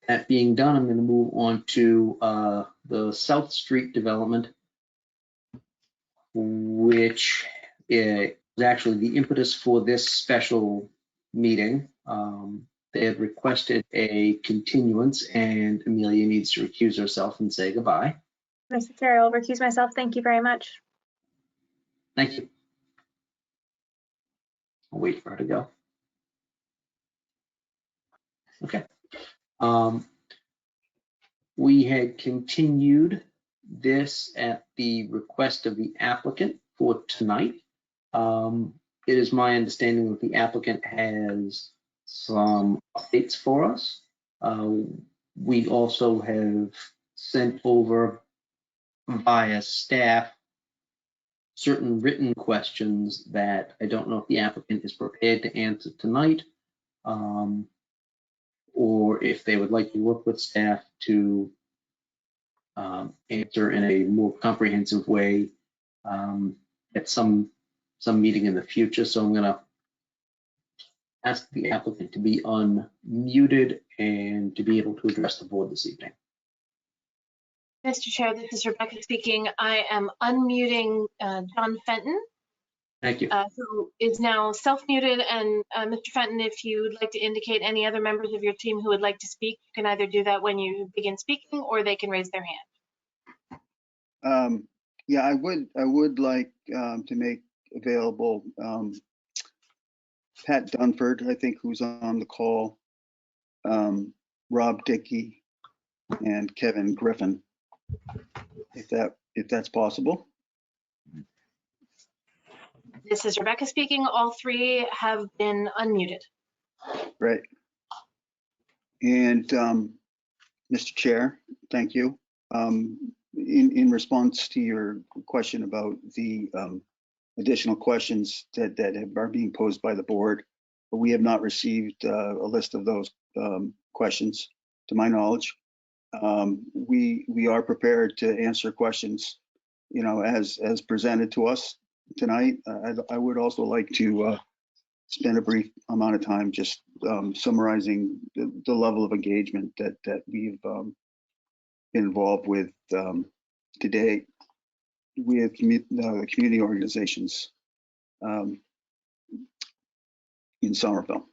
That being done, I'm going to move on to the South Street development, which is actually the impetus for this special meeting. They had requested a continuance, and Amelia needs to recuse herself and say goodbye. Mr. Chair, I'll recuse myself. Thank you very much. Thank you. I'll wait for her to go. Okay. We had continued this at the request of the applicant for tonight. It is my understanding that the applicant has some updates for us. We also have sent over via staff certain written questions that I don't know if the applicant is prepared to answer tonight, or if they would like to work with staff to answer in a more comprehensive way at some meeting in the future. So I'm going to ask the applicant to be unmuted and to be able to address the board this evening. Mr. Chair, this is Rebecca speaking. I am unmuting John Fenton, Thank you. who is now self-muted. And Mr. Fenton, if you would like to indicate any other members of your team who would like to speak, you can either do that when you begin speaking, or they can raise their hand. Yeah, I would like to make available Pat Dunford, I think, who's on the call, Rob Dickey, and Kevin Griffin, if that's possible. This is Rebecca speaking. All 3 have been unmuted. Right. And Mr. Chair, thank you. In response to your question about the additional questions that are being posed by the board, but we have not received a list of those questions, to my knowledge. We are prepared to answer questions, as presented to us tonight. I would also like to spend a brief amount of time just summarizing the level of engagement that we've been involved with today with community organizations in Somerville.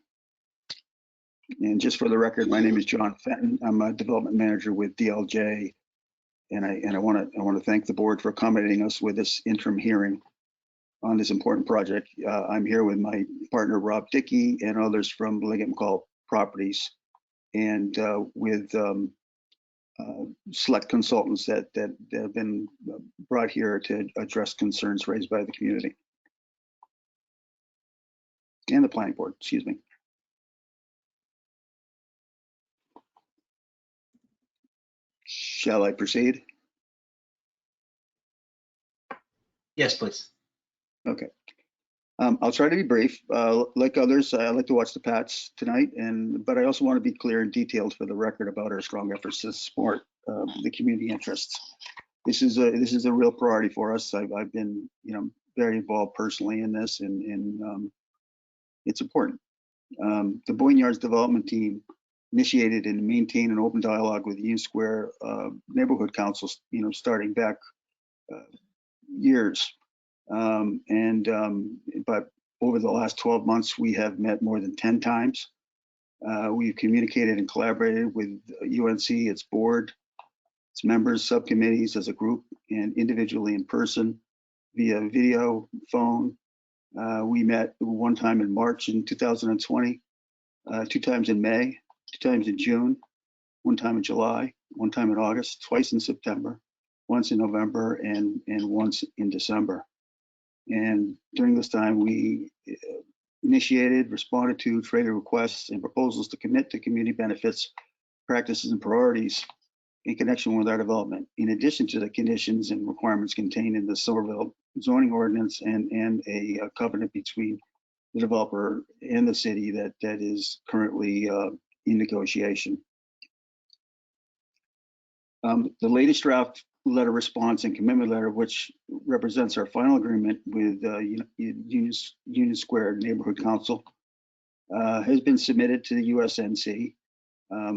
And just for the record, my name is John Fenton. I'm a development manager with DLJ. And I want to thank the board for accommodating us with this interim hearing on this important project. I'm here with my partner, Rob Dickey, and others from Liggett McCall Properties, and with select consultants that have been brought here to address concerns raised by the community and the planning board, excuse me. Shall I proceed? Yes, please. Okay. I'll try to be brief. Like others, I like to watch the Pats tonight, but I also want to be clear and detailed for the record about our strong efforts to support the community interests. This is a real priority for us. I've been, very involved personally in this, and it's important. The Boynton Yards Development Team initiated and maintained an open dialogue with Union Square neighborhood councils, starting back years. But over the last 12 months, we have met more than 10 times. We've communicated and collaborated with UNC, its board, its members, subcommittees as a group, and individually in person via video, phone. We met one time in March in 2020, 2 times in May, 2 times in June, 1 time in July, 1 time in August, twice in September, once in November, and once in December. And during this time, we initiated, responded to, traded requests and proposals to commit to community benefits, practices, and priorities in connection with our development, in addition to the conditions and requirements contained in the Somerville zoning ordinance and a covenant between the developer and the city that is currently in negotiation. The latest draft letter response and commitment letter, which represents our final agreement with Union Square Neighborhood Council, has been submitted to the USNC.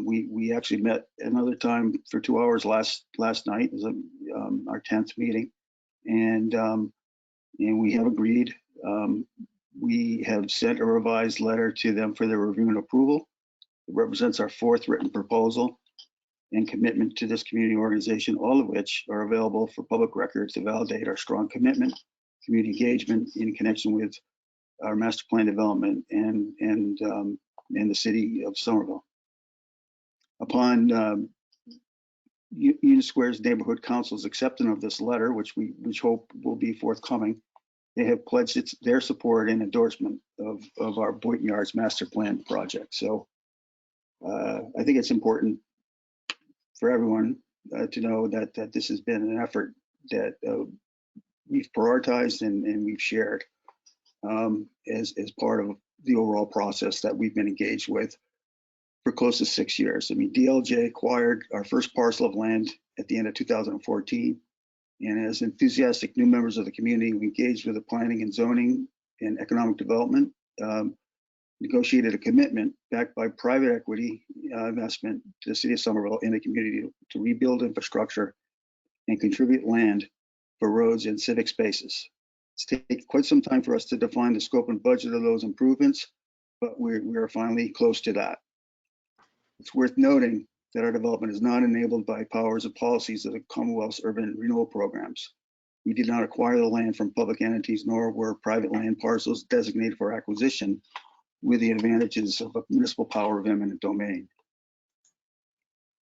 We actually met another time for 2 hours last night, as our 10th meeting, and we have agreed. We have sent a revised letter to them for their review and approval. It represents our 4th written proposal and commitment to this community organization, all of which are available for public records to validate our strong commitment, community engagement in connection with our master plan development and the city of Somerville. Upon Union Square's Neighborhood Council's acceptance of this letter, which we hope will be forthcoming, they have pledged their support and endorsement of our Boynton Yards master plan project. So I think it's important for everyone to know that this has been an effort that we've prioritized and we've shared as part of the overall process that we've been engaged with for close to 6 years. I mean, DLJ acquired our first parcel of land at the end of 2014. And as enthusiastic new members of the community, we engaged with the planning and zoning and economic development, negotiated a commitment backed by private equity investment to the city of Somerville and the community to rebuild infrastructure and contribute land for roads and civic spaces. It's taken quite some time for us to define the scope and budget of those improvements, but we are finally close to that. It's worth noting that our development is not enabled by powers and policies of the Commonwealth's urban renewal programs. We did not acquire the land from public entities, nor were private land parcels designated for acquisition with the advantages of a municipal power of eminent domain.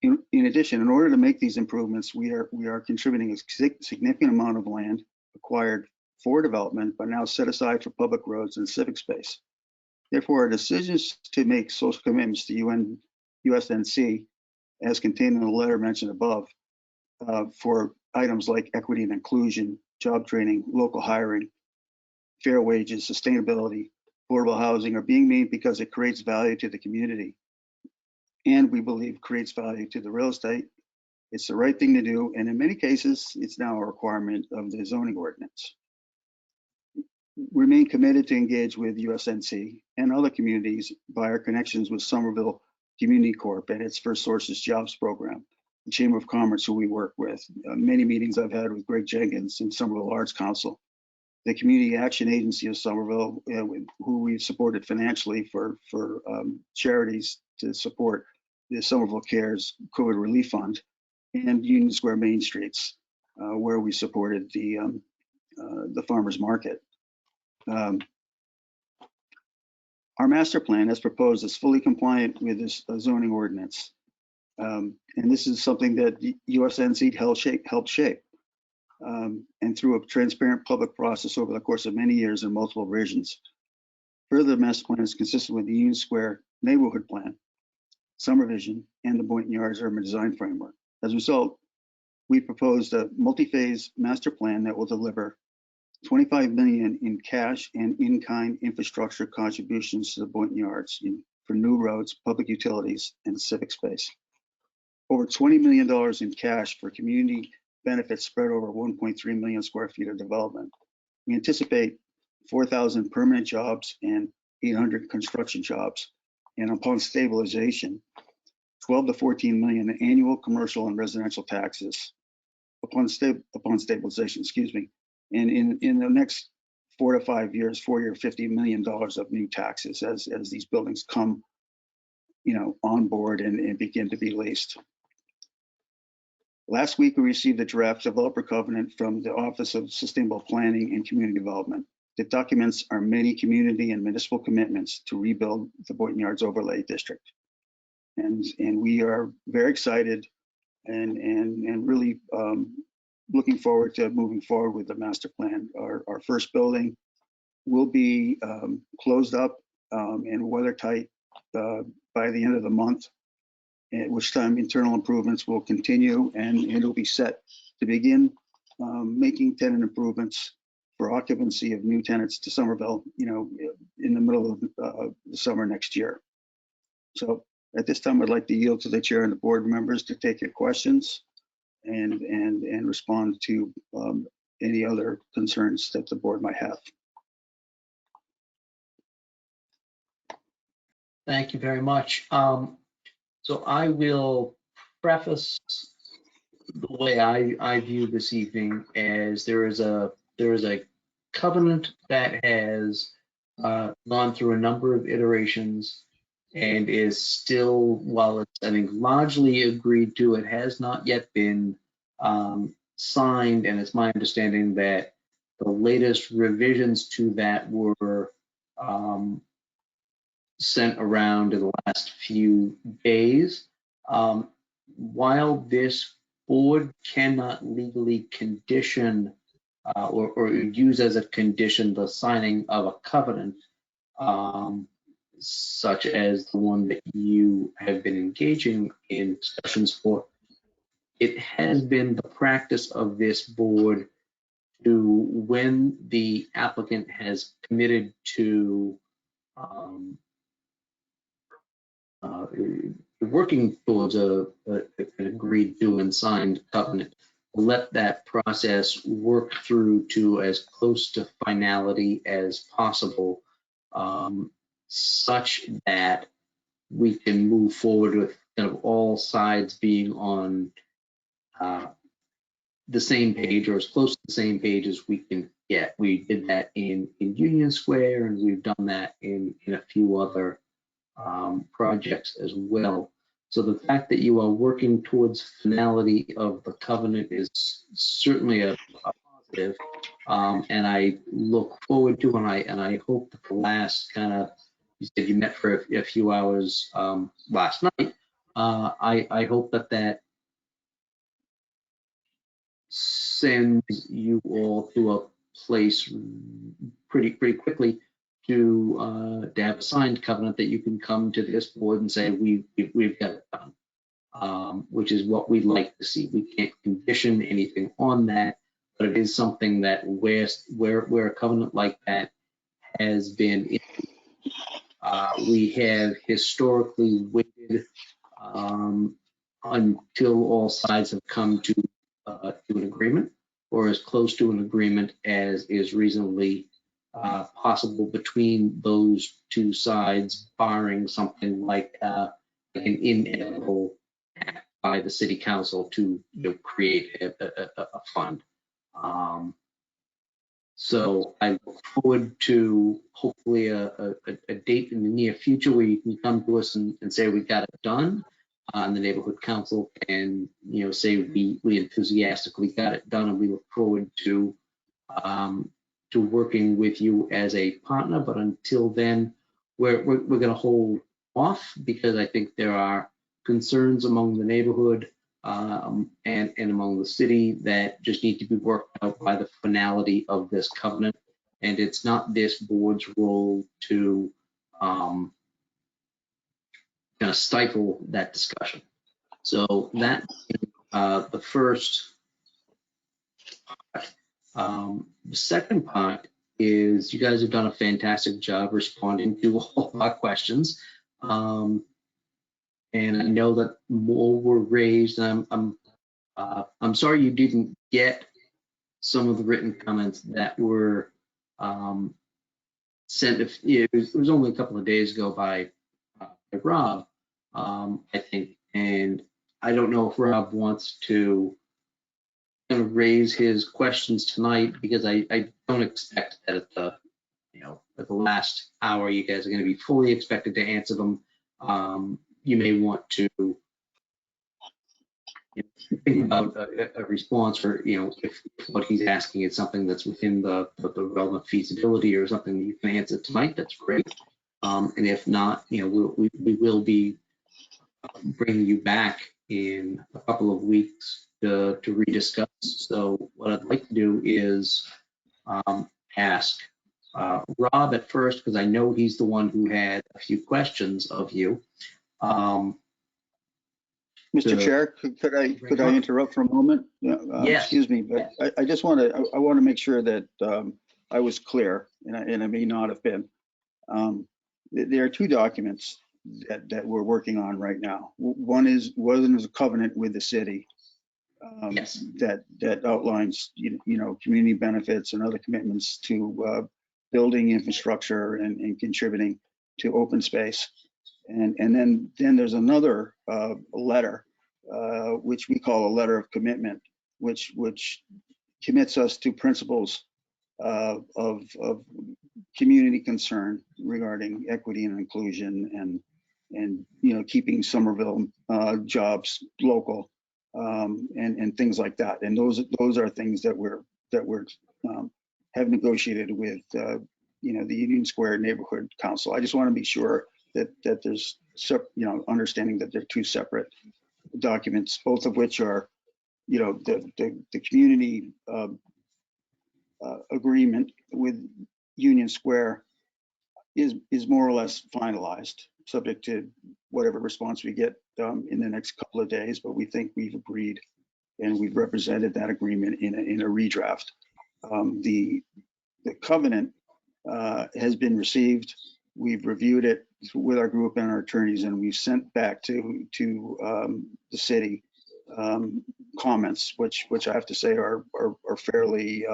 In addition, in order to make these improvements, we are contributing a significant amount of land acquired for development, but now set aside for public roads and civic space. Therefore, our decisions to make social commitments to USNC, as contained in the letter mentioned above, for items like equity and inclusion, job training, local hiring, fair wages, sustainability, affordable housing, are being made because it creates value to the community, and we believe creates value to the real estate. It's the right thing to do, and in many cases, it's now a requirement of the zoning ordinance. We remain committed to engage with USNC and other communities by our connections with Somerville Community Corp and its First Sources Jobs Program, the Chamber of Commerce, who we work with. Many meetings I've had with Greg Jenkins and Somerville Arts Council. the Community Action Agency of Somerville, who we've supported financially for charities to support the Somerville Cares COVID Relief Fund, and Union Square Main Streets, where we supported the farmers market. Our master plan, as proposed, is fully compliant with this zoning ordinance. And this is something that USNC helped shape. And through a transparent public process over the course of many years and multiple versions. Further, the master plan is consistent with the Union Square neighborhood plan, Summer Vision, and the Boynton Yards Urban Design Framework. As a result, we proposed a multi-phase master plan that will deliver $25 million in cash and in-kind infrastructure contributions to the Boynton Yards for new roads, public utilities, and civic space. Over $20 million in cash for community benefits spread over 1.3 million square feet of development. We anticipate 4,000 permanent jobs and 800 construction jobs. And upon stabilization, 12 to 14 million in annual commercial and residential taxes upon stabilization, excuse me. And in the next 4 to 5 years, $40 or $50 million of new taxes as these buildings come, on board and begin to be leased. Last week, we received a draft developer covenant from the Office of Sustainable Planning and Community Development that documents our many community and municipal commitments to rebuild the Boynton Yards Overlay District. And we are very excited and really looking forward to moving forward with the master plan. Our first building will be closed up and weathertight by the end of the month, at which time internal improvements will continue, and it'll be set to begin making tenant improvements for occupancy of new tenants to Somerville, in the middle of the summer next year. So at this time, I'd like to yield to the chair and the board members to take your questions and respond to any other concerns that the board might have. Thank you very much. So I will preface the way I view this evening as there is a covenant that has gone through a number of iterations and is still, while it's, I think, largely agreed to, it has not yet been signed. And it's my understanding that the latest revisions to that were sent around in the last few days. While this board cannot legally condition or use as a condition the signing of a covenant, such as the one that you have been engaging in discussions for, it has been the practice of this board to, when the applicant has committed to working towards an agreed to and signed covenant, let that process work through to as close to finality as possible, such that we can move forward with kind of all sides being on the same page, or as close to the same page as we can get. We did that in Union Square, and we've done that in a few other projects as well. So the fact that you are working towards finality of the covenant is certainly a positive, and I look forward to, and I hope that the last kind of, you said you met for a few hours last night. I hope that sends you all to a place pretty quickly to have a signed covenant that you can come to this board and say, we've got it done, which is what we'd like to see. We can't condition anything on that, but it is something that where a covenant like that has been, we have historically waited until all sides have come to an agreement, or as close to an agreement as is reasonably possible between those two sides, barring something like an inevitable act by the city council to create a fund. So I look forward to hopefully a date in the near future where you can come to us and say we got it done. And the neighborhood council and, say we enthusiastically got it done, and we look forward to working with you as a partner. But until then, we're going to hold off because I think there are concerns among the neighborhood and among the city that just need to be worked out by the finality of this covenant. And it's not this board's role to kind of stifle that discussion. So that the first part. The second part is you guys have done a fantastic job responding to all of our questions. And I know that more were raised. I'm sorry you didn't get some of the written comments that were sent. It was only a couple of days ago by Rob, I think, and I don't know if Rob wants to kind of raise his questions tonight, because I don't expect that at the last hour you guys are going to be fully expected to answer them. You may want to think about a response, or if what he's asking is something that's within the relevant feasibility or something that you can answer tonight, that's great. And if not, we will be bringing you back in a couple of weeks to rediscuss. So what I'd like to do is ask Rob at first, because I know he's the one who had a few questions of you. Mr. Chair, could I interrupt for a moment? Yes. Excuse me, but I just want to make sure that I was clear, and I may not have been. There are two documents that we're working on right now. One is a covenant with the city Yes. that outlines community benefits and other commitments to building infrastructure and contributing to open space. And then there's another letter, which we call a letter of commitment, which commits us to principles of community concern regarding equity and inclusion and keeping Somerville jobs local and things like that. And those are things that we're have negotiated with the Union Square Neighborhood Council. I just want to be sure that there's understanding that they're two separate documents, both of which are the community agreement with Union Square is more or less finalized, subject to whatever response we get in the next couple of days. But we think we've agreed and we've represented that agreement in a redraft. The covenant has been received. We've reviewed it with our group and our attorneys, and we've sent back to the city comments, which I have to say are fairly,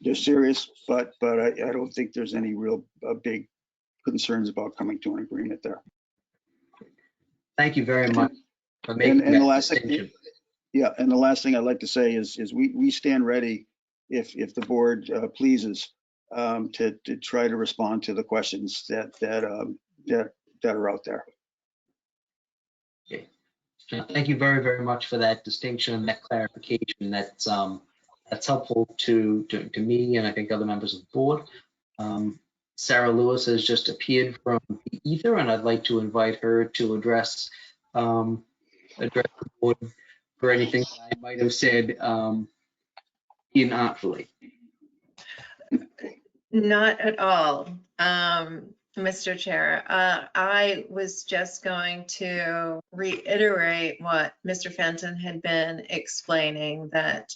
they're serious, but I don't think there's any real big concerns about coming to an agreement there. Thank you very much for making that distinction. Yeah, and the last thing I'd like to say is we stand ready if the board pleases to try to respond to the questions that are out there. Okay. Thank you very, very much for that distinction and that clarification. That's helpful to me and I think other members of the board. Sarah Lewis has just appeared from the ether, and I'd like to invite her to address the board for anything I might have said inartfully. Not at all, Mr. Chair. I was just going to reiterate what Mr. Fenton had been explaining, that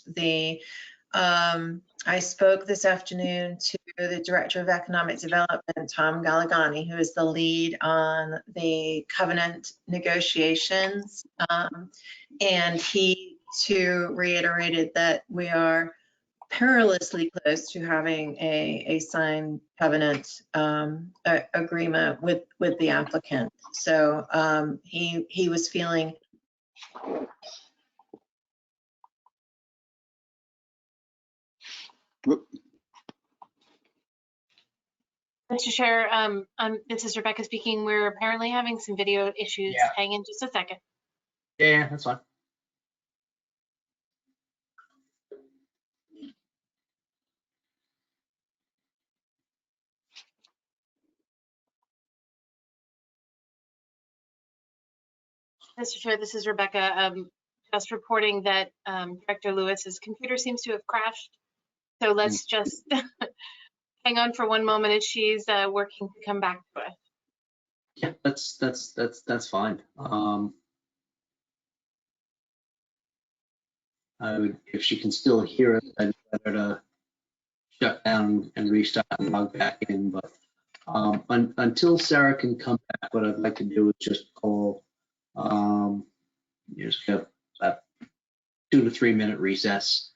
I spoke this afternoon to the Director of Economic Development, Tom Galagani, who is the lead on the covenant negotiations. And he too reiterated that we are perilously close to having a signed covenant agreement with the applicant. So he was feeling Mr. Chair, this is Rebecca speaking. We're apparently having some video issues. Yeah. Hang in just a second. Yeah, that's fine. Mr. Chair, this is Rebecca. Just reporting that Director Lewis's computer seems to have crashed. So let's just hang on for one moment as she's working to come back to us. Yeah, that's fine. I would, if she can still hear it, I'd let her to shut down and restart and log back in. But until Sarah can come back, what I'd like to do is just call, just get a 2 to 3 minute recess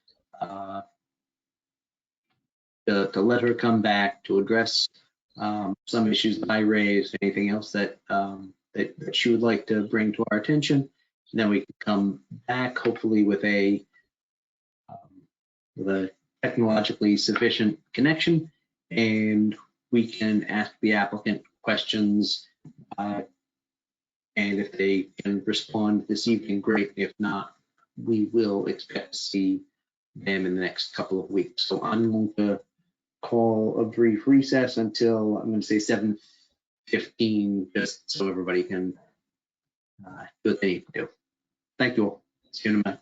to let her come back to address some issues that I raised, anything else that that she would like to bring to our attention. And then we can come back, hopefully with a technologically sufficient connection, and we can ask the applicant questions. And if they can respond this evening, great. If not, we will expect to see them in the next couple of weeks. So I'm going to call a brief recess until, I'm going to say 7:15, just so everybody can do what they need to do. Thank you all. See you in a minute.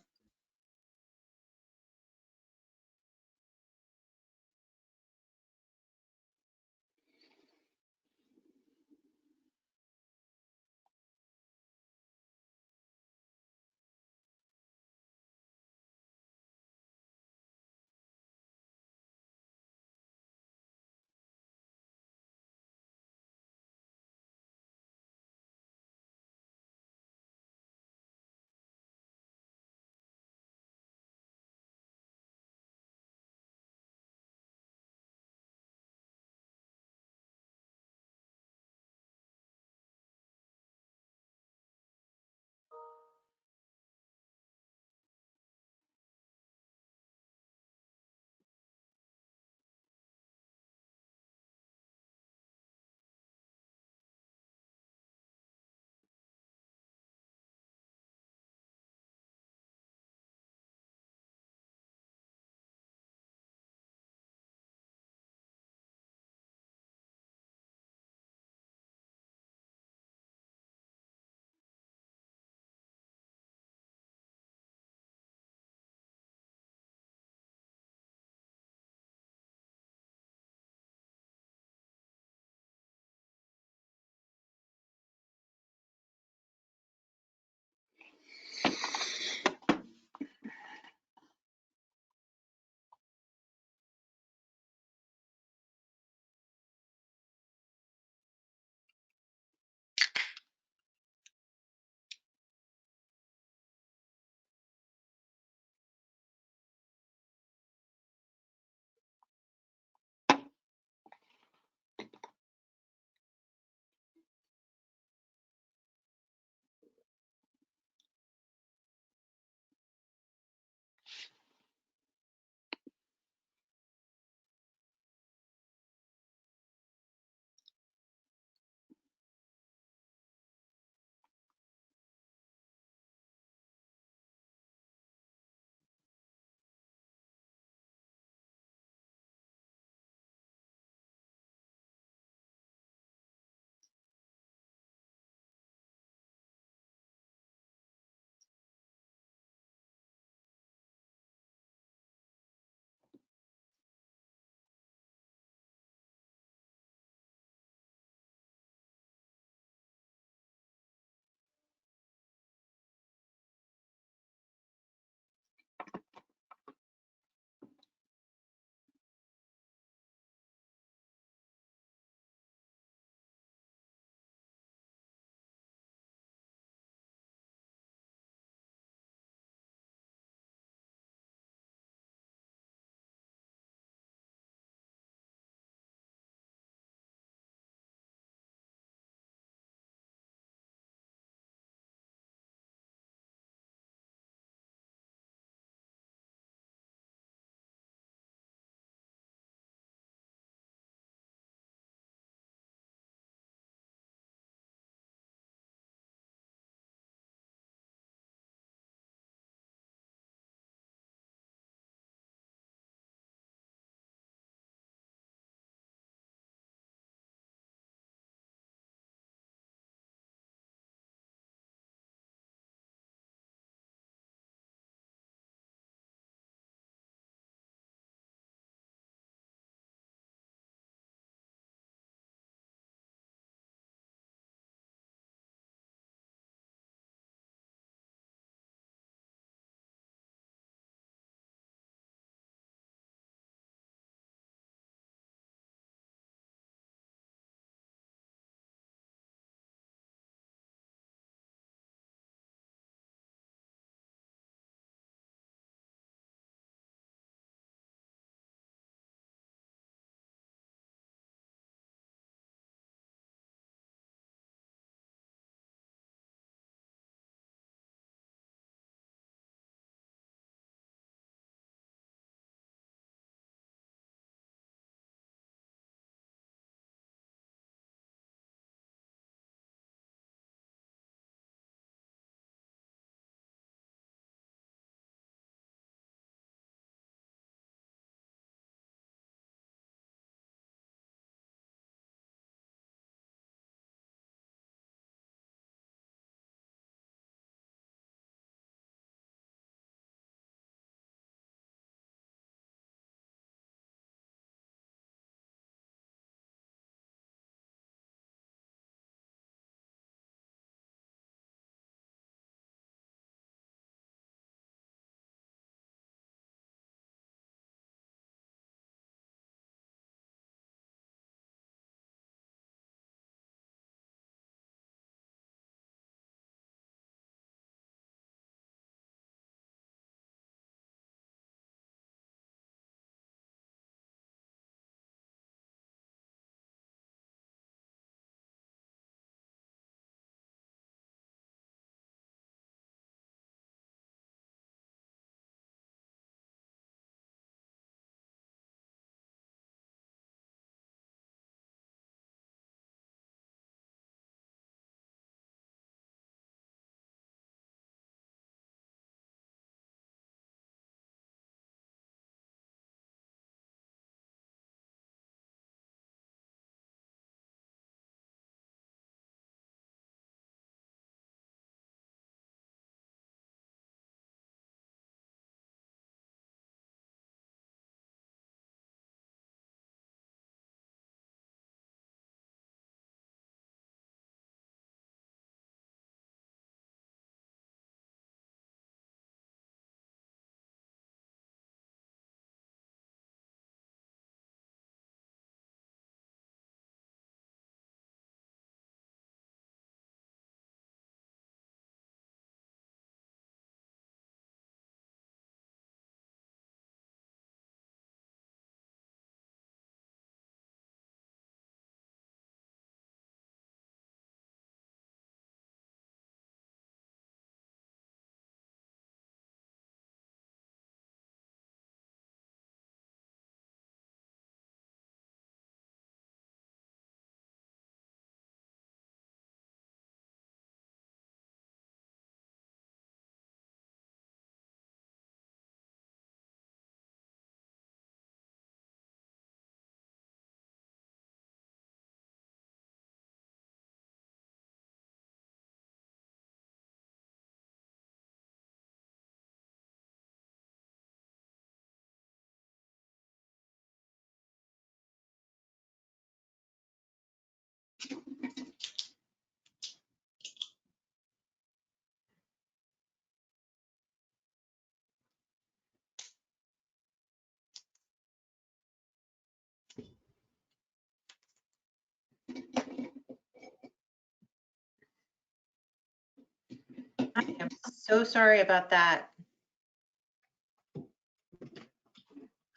I am so sorry about that.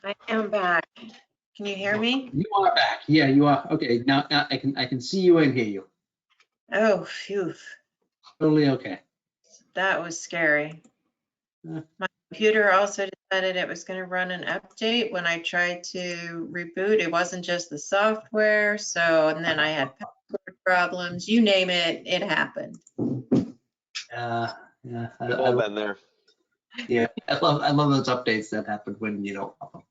I am back. Can you hear me? You are back. Yeah, you are. Okay, now I can see you and hear you. Oh, phew. Totally okay. That was scary. Yeah. My computer also decided it was going to run an update when I tried to reboot. It wasn't just the software. So, and then I had password problems. You name it, it happened. Yeah, We've all been there. yeah. I love those updates that happen when you don't want them.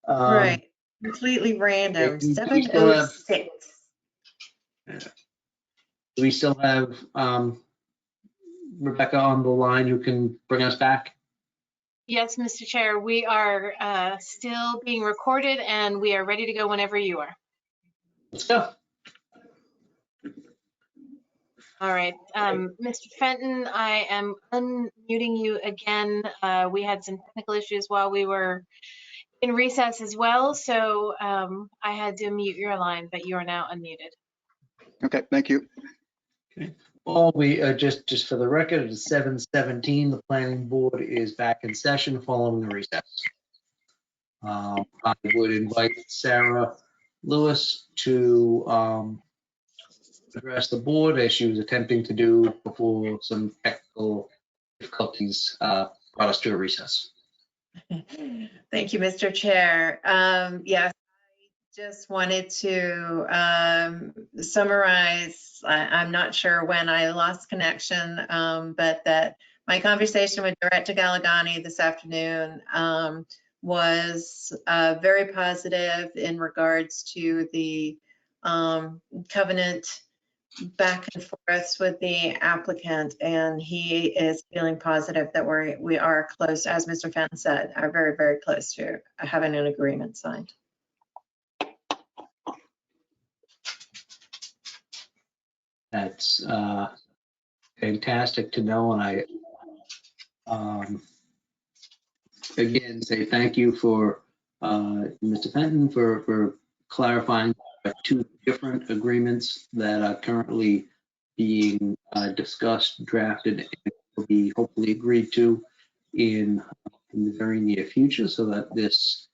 Right. Completely random. do we still have- 706. Do we still have Rebecca on the line who can bring us back? Yes, Mr. Chair, we are still being recorded and we are ready to go whenever you are. Let's go. All right, Mr. Fenton, I am unmuting you again. We had some technical issues while we were in recess as well, so I had to mute your line, but you are now unmuted. Okay, thank you. Well, we just for the record, it's 7:17. The planning board is back in session following the recess. I would invite Sarah Lewis to address the board as she was attempting to do before some technical difficulties brought us to a recess. Thank you, Mr. Chair. Yes, I just wanted to summarize. I'm not sure when I lost connection, but that my conversation with Director Galagani this afternoon was very positive in regards to the covenant back and forth with the applicant, and he is feeling positive that we are close, as Mr. Fenton said, are very, very close to having an agreement signed. That's fantastic to know, and I again say thank you for Mr. Fenton for clarifying two different agreements that are currently being discussed, drafted, and will be hopefully agreed to in the very near future, so that this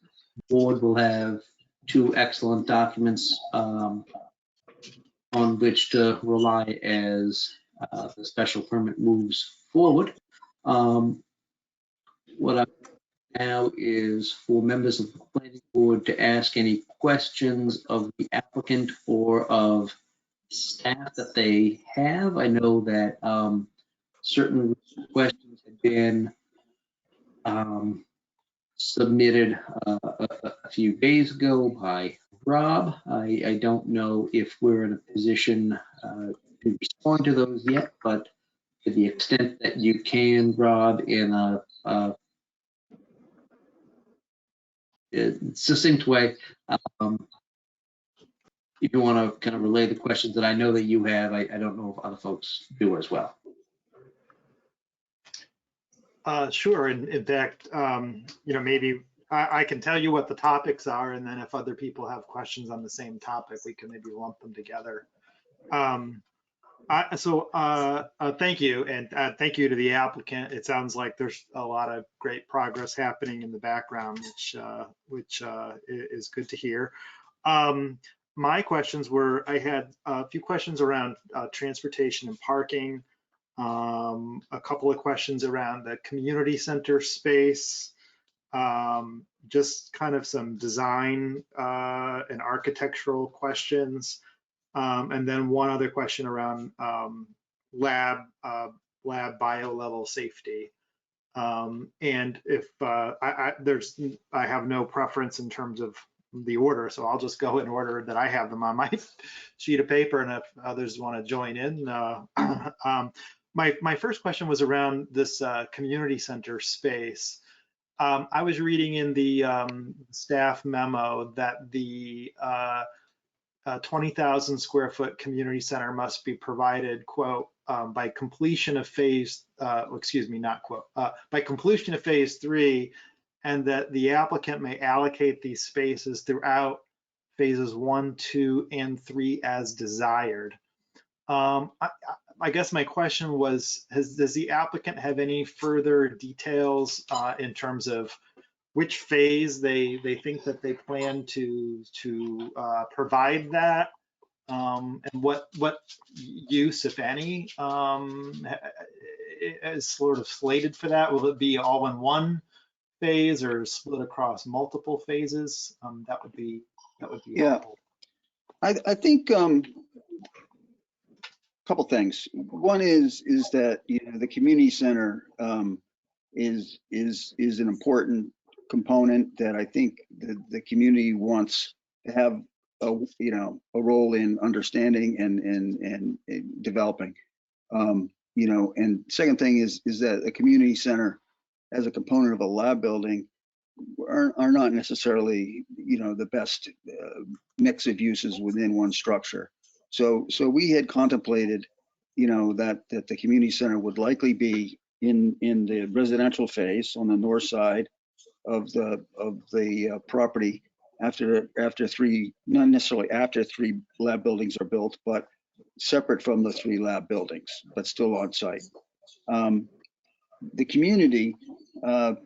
board will have two excellent documents on which to rely as the special permit moves forward. What I now is for members of the planning board to ask any questions of the applicant or of staff that they have. I know that certain questions have been submitted a few days ago by Rob. I don't know if we're in a position to respond to those yet, but to the extent that you can, Rob, in a succinct way, if you want to kind of relay the questions that I know that you have, I don't know if other folks do as well. Sure. In fact, maybe I can tell you what the topics are, and then if other people have questions on the same topic, we can maybe lump them together. Thank you, and thank you to the applicant. It sounds like there's a lot of great progress happening in the background, which is good to hear. My questions were, I had a few questions around transportation and parking, a couple of questions around the community center space, just kind of some design and architectural questions. And then one other question around lab bio level safety. And if I have no preference in terms of the order, so I'll just go in order that I have them on my sheet of paper, and if others want to join in. My first question was around this community center space. I was reading in the staff memo that the 20,000 square foot community center must be provided, quote, by completion of phase, by completion of phase 3, and that the applicant may allocate these spaces throughout phases 1, 2, and 3 as desired. I guess my question was, does the applicant have any further details in terms of which phase they think that they plan to provide that, and what use, if any, is sort of slated for that? Will it be all in one phase or split across multiple phases? That would be Yeah. helpful. I think couple things. One is that, you know, the community center is an important component that I think the community wants to have a role in understanding and developing. You know, and second thing is that a community center as a component of a lab building are not necessarily, you know, the best mix of uses within one structure. So we had contemplated, you know, that the community center would likely be in the residential phase on the north side of the property after 3, not necessarily after 3 lab buildings are built, but separate from the 3 lab buildings, but still on site. The community,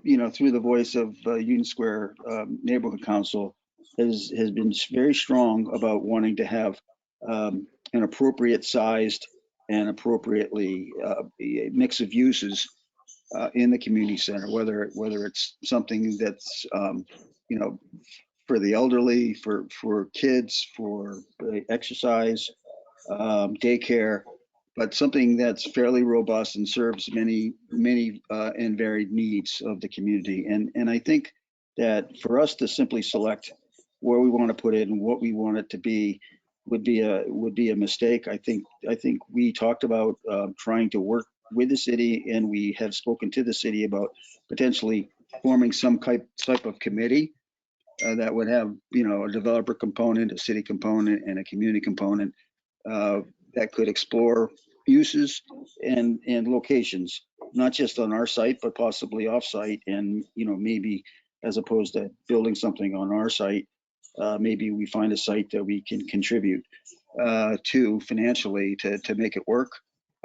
you know, through the voice of Union Square Neighborhood Council, has been very strong about wanting to have an appropriate sized and appropriately mix of uses in the community center, whether it's something that's you know, for the elderly, for kids, for exercise, daycare, but something that's fairly robust and serves many and varied needs of the community. And I think that for us to simply select where we want to put it and what we want it to be would be a mistake. I think we talked about trying to work with the city, and we have spoken to the city about potentially forming some type of committee that would have, you know, a developer component, a city component, and a community component that could explore uses and locations, not just on our site, but possibly off-site. And, you know, maybe as opposed to building something on our site, maybe we find a site that we can contribute to financially to make it work.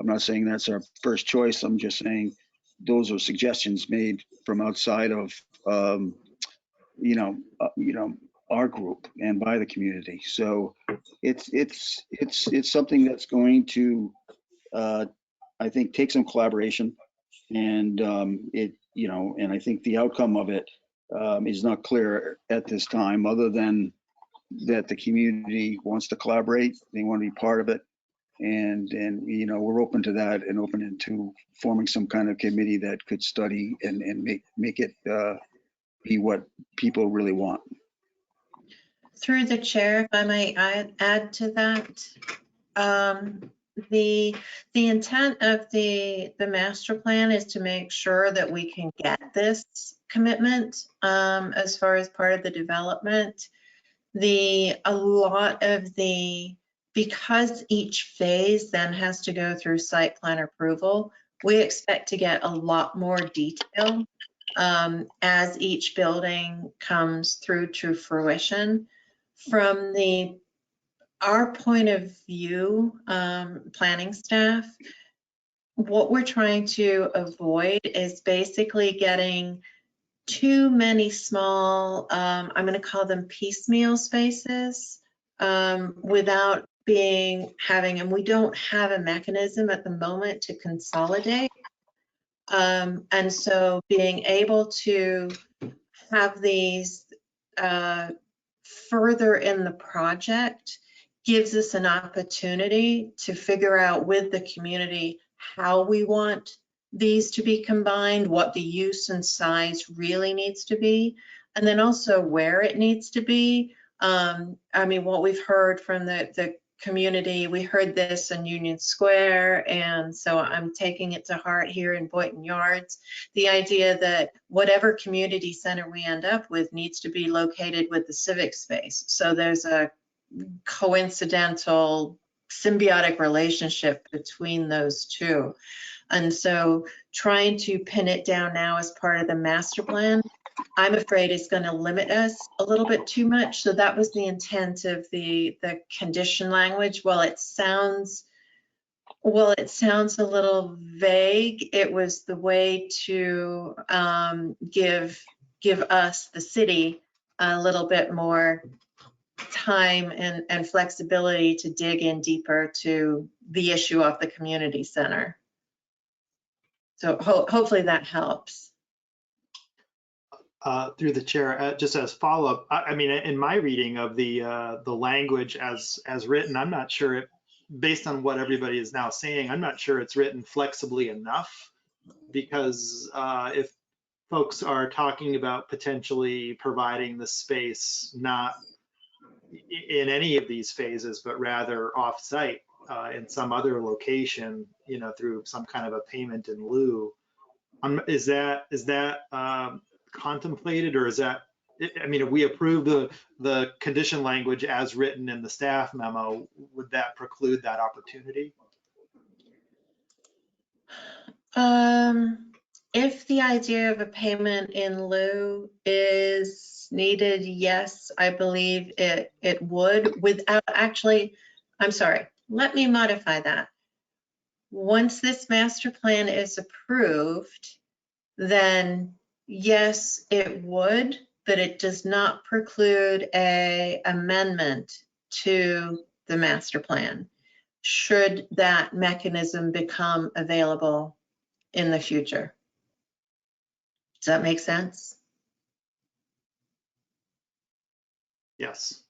I'm not saying that's our first choice. I'm just saying those are suggestions made from outside of, you know, our group and by the community. So it's something that's going to, I think, take some collaboration, and you know, and I think the outcome of it is not clear at this time, other than that the community wants to collaborate, they want to be part of it, and you know, we're open to that and open into forming some kind of committee that could study and make it be what people really want. Through the chair, if I may add to that, the intent of the master plan is to make sure that we can get this commitment as far as part of the development. Because each phase then has to go through site plan approval, we expect to get a lot more detail as each building comes through to fruition. From our point of view, planning staff, what we're trying to avoid is basically getting too many small, I'm going to call them piecemeal spaces, without having, and we don't have a mechanism at the moment to consolidate. And so being able to have these further in the project gives us an opportunity to figure out with the community how we want these to be combined, what the use and size really needs to be, and then also where it needs to be. I mean, what we've heard from the community, we heard this in Union Square, and so I'm taking it to heart here in Boynton Yards, the idea that whatever community center we end up with needs to be located with the civic space. So there's a coincidental symbiotic relationship between those two. And so trying to pin it down now as part of the master plan, I'm afraid is going to limit us a little bit too much. So that was the intent of the condition language. While it sounds a little vague, it was the way to give us, the city, a little bit more time and flexibility to dig in deeper to the issue of the community center. So hopefully that helps. Through the chair, just as follow-up, I mean, in my reading of the language as written, I'm not sure it, based on what everybody is now saying, I'm not sure it's written flexibly enough, because if folks are talking about potentially providing the space not in any of these phases, but rather off-site in some other location, you know, through some kind of a payment in lieu, is that contemplated, or is that, I mean, if we approve the condition language as written in the staff memo, would that preclude that opportunity? If the idea of a payment in lieu is needed, yes, I believe it would, without actually, I'm sorry, let me modify that. Once this master plan is approved, then yes, it would, but it does not preclude a amendment to the master plan, should that mechanism become available in the future. Does that make sense? Yes.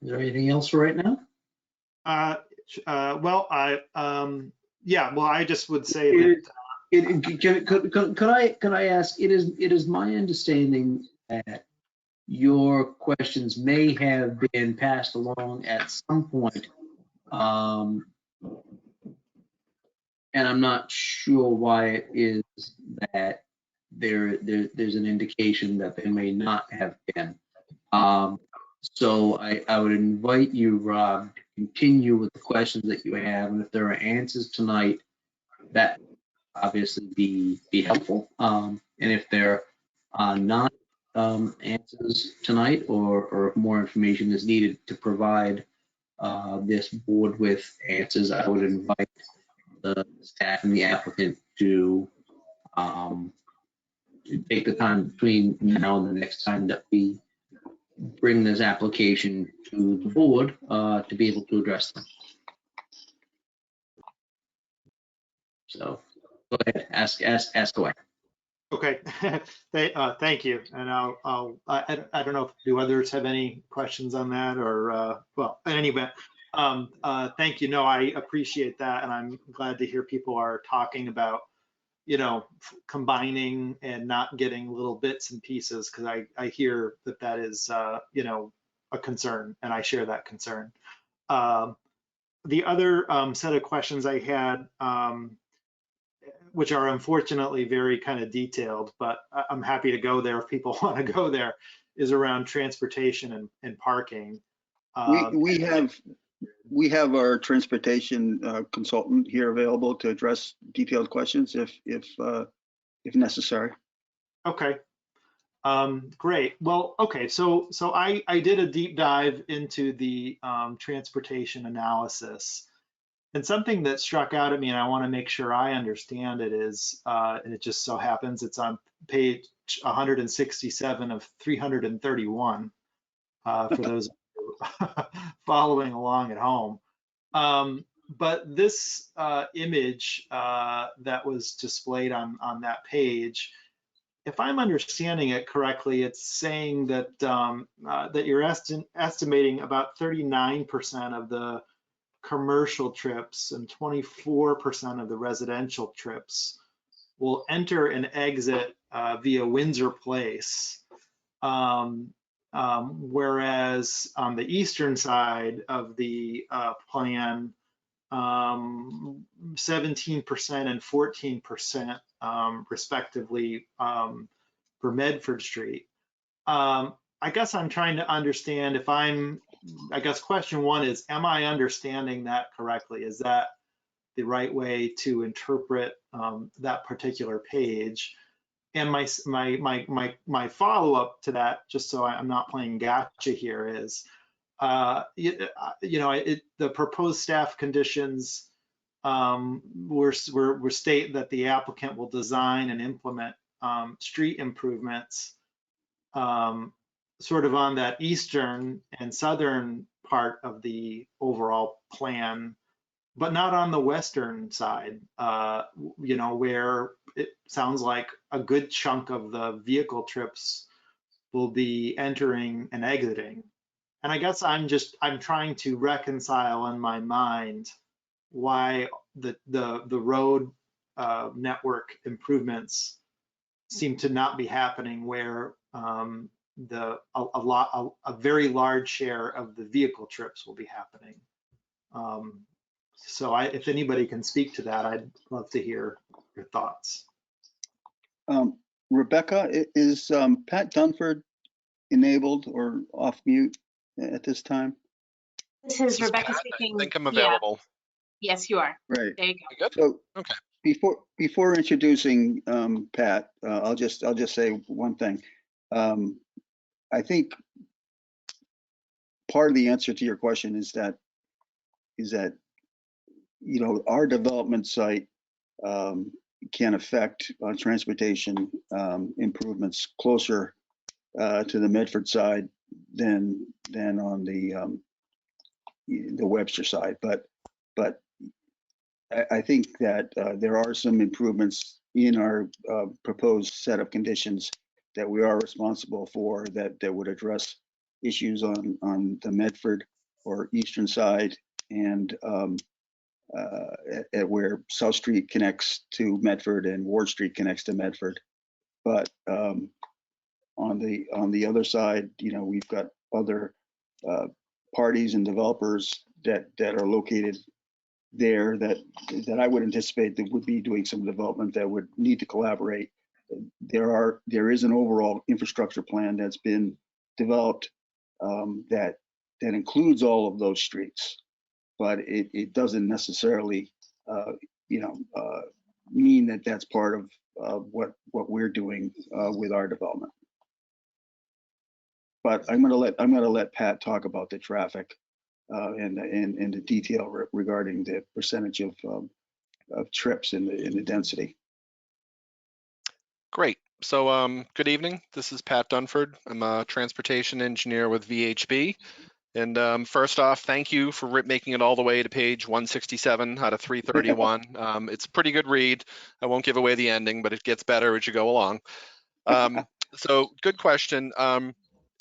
Is there anything else for right now? Well, yeah, well, I just would say that. Could I ask, it is my understanding that your questions may have been passed along at some point. And I'm not sure why it is that there's an indication that they may not have been. So I would invite you, Rob, to continue with the questions that you have, and if there are answers tonight, that obviously be helpful. And if there are not answers tonight, or if more information is needed to provide this board with answers, I would invite the staff and the applicant to take the time between now and the next time that we bring this application to the board to be able to address them. So go ahead, ask away. Okay, thank you. And I don't know if do others have any questions on that, or well, in any event, thank you. No, I appreciate that, and I'm glad to hear people are talking about, you know, combining and not getting little bits and pieces, because I hear that is you know, a concern, and I share that concern. The other set of questions I had, which are unfortunately very kind of detailed, but I'm happy to go there if people want to go there, is around transportation and parking. We have our transportation consultant here available to address detailed questions if necessary. Okay, great. Well, okay, so I did a deep dive into the transportation analysis. And something that struck out at me, and I want to make sure I understand it, is, and it just so happens it's on page 167 of 331, for those following along at home. But this image that was displayed on that page, if I'm understanding it correctly, it's saying that that you're estimating about 39% of the commercial trips and 24% of the residential trips will enter and exit via Windsor Place. Whereas on the eastern side of the plan, 17% and 14% respectively for Medford Street. I guess I'm trying to understand if I guess question one is, am I understanding that correctly? Is that the right way to interpret that particular page? And my follow-up to that, just so I'm not playing gotcha here, is the proposed staff conditions were state that the applicant will design and implement street improvements sort of on that eastern and southern part of the overall plan, but not on the western side, where it sounds like a good chunk of the vehicle trips will be entering and exiting. And I guess I'm trying to reconcile in my mind why the road network improvements seem to not be happening where a very large share of the vehicle trips will be happening. So if anybody can speak to that, I'd love to hear your thoughts. Rebecca, is Pat Dunford enabled or off mute at this time? This is Rebecca speaking. I think I'm Yeah. available. Yes, you are. Right. There you go. You good? So Okay. before introducing Pat, I'll just say one thing. I think part of the answer to your question is that our development site can affect transportation improvements closer to the Medford side than on the Webster side. But I think that there are some improvements in our proposed set of conditions that we are responsible for that would address issues on the Medford or eastern side, and at where South Street connects to Medford and Ward Street connects to Medford. But on the other side, we've got other parties and developers that are located there that I would anticipate that would be doing some development that would need to collaborate. There is an overall infrastructure plan that's been developed that includes all of those streets, but it doesn't necessarily mean that that's part of what we're doing with our development. But I'm going to let Pat talk about the traffic and the detail regarding the percentage of trips in the density. Great. So good evening. This is Pat Dunford. I'm a transportation engineer with VHB. And first off, thank you for making it all the way to page 167 out of 331. It's a pretty good read. I won't give away the ending, but it gets better as you go along. So good question.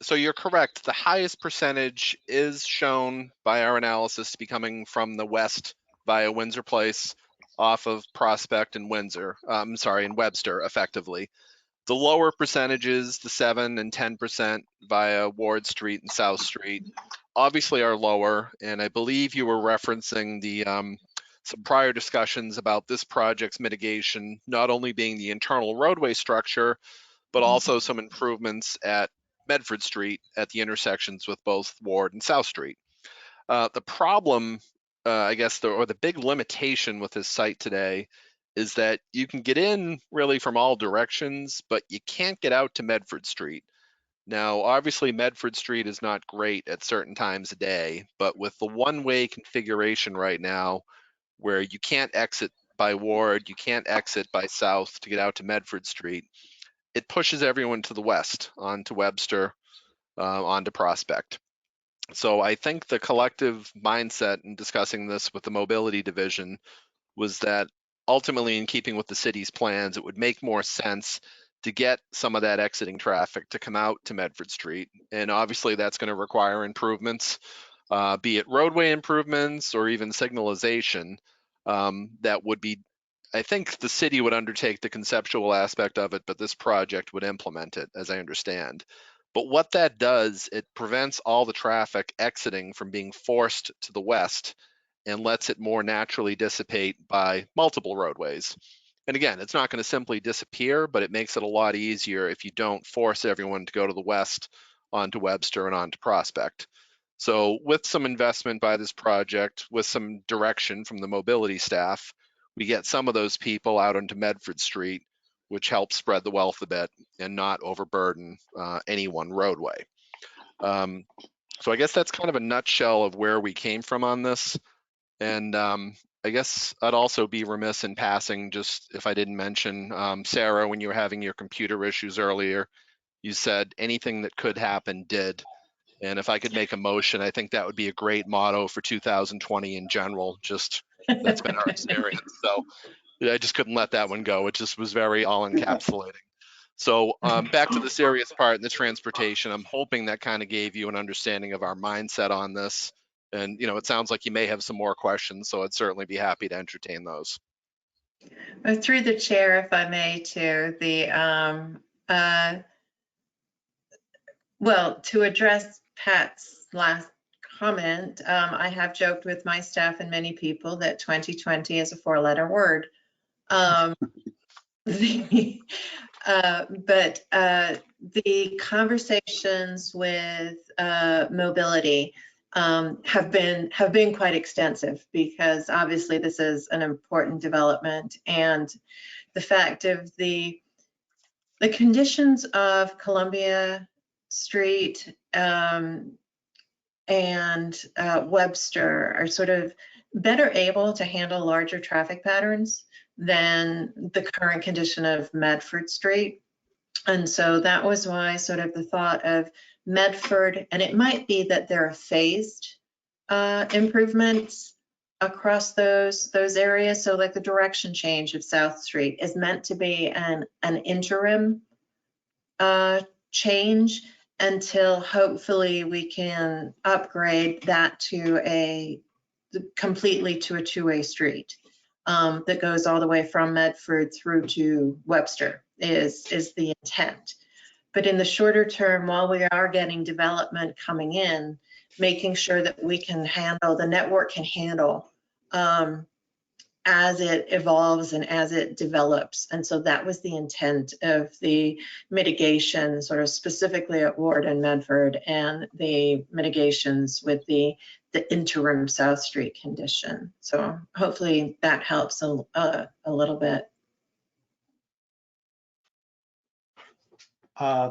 So you're correct. The highest percentage is shown by our analysis to be coming from the west via Windsor Place off of Prospect and Windsor. And Webster, effectively. The lower percentages, the 7 and 10% via Ward Street and South Street, obviously are lower. And I believe you were referencing the some prior discussions about this project's mitigation, not only being the internal roadway structure, but also some improvements at Medford Street at the intersections with both Ward and South Street. The problem, I guess, the big limitation with this site today is that you can get in really from all directions, but you can't get out to Medford Street. Now, obviously, Medford Street is not great at certain times of day, but with the one-way configuration right now, where you can't exit by Ward, you can't exit by South to get out to Medford Street, it pushes everyone to the west, onto Webster, onto Prospect. So I think the collective mindset in discussing this with the mobility division was that ultimately, in keeping with the city's plans, it would make more sense to get some of that exiting traffic to come out to Medford Street. And obviously that's going to require improvements, be it roadway improvements or even signalization that would be, I think the city would undertake the conceptual aspect of it, but this project would implement it, as I understand. But what that does, it prevents all the traffic exiting from being forced to the west and lets it more naturally dissipate by multiple roadways. And again, it's not going to simply disappear, but it makes it a lot easier if you don't force everyone to go to the west onto Webster and onto Prospect. So with some investment by this project, with some direction from the mobility staff, we get some of those people out onto Medford Street, which helps spread the wealth a bit and not overburden any one roadway. So I guess that's kind of a nutshell of where we came from on this. And I guess I'd also be remiss in passing, just if I didn't mention, Sarah, when you were having your computer issues earlier, you said anything that could happen did. And if I could make a motion, I think that would be a great motto for 2020 in general. Just that's been our experience. So I just couldn't let that one go. It just was very all encapsulating. So back to the serious part in the transportation, I'm hoping that kind of gave you an understanding of our mindset on this. And, you know, it sounds like you may have some more questions, so I'd certainly be happy to entertain those. Through the chair, if I may, to the, well, to address Pat's last comment, I have joked with my staff and many people that 2020 is a 4-letter word. But the conversations with mobility have been quite extensive, because obviously this is an important development, and the fact of the conditions of Columbia Street and Webster are sort of better able to handle larger traffic patterns than the current condition of Medford Street. And so that was why sort of the thought of Medford, and it might be that there are phased improvements across those areas. So like the direction change of South Street is meant to be an interim change until hopefully we can upgrade that to completely to a 2-way street that goes all the way from Medford through to Webster is the intent. But in the shorter term, while we are getting development coming in, making sure that we can handle, the network can handle as it evolves and as it develops. And so that was the intent of the mitigation, sort of specifically at Ward and Medford, and the mitigations with the interim South Street condition. So hopefully that helps a little bit.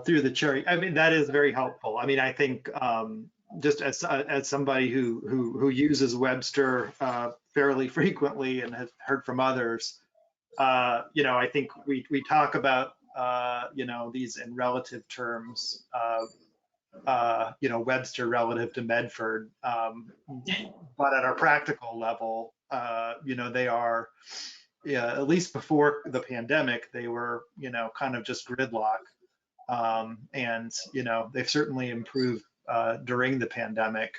Through the chair, I mean, that is very helpful. I mean, I think just as somebody who uses Webster fairly frequently and has heard from others, you know, I think we talk about you know, these in relative terms, you know, Webster relative to Medford, but at a practical level, you know, they are, yeah, at least before the pandemic, they were, you know, kind of just gridlock. And, you know, they've certainly improved during the pandemic.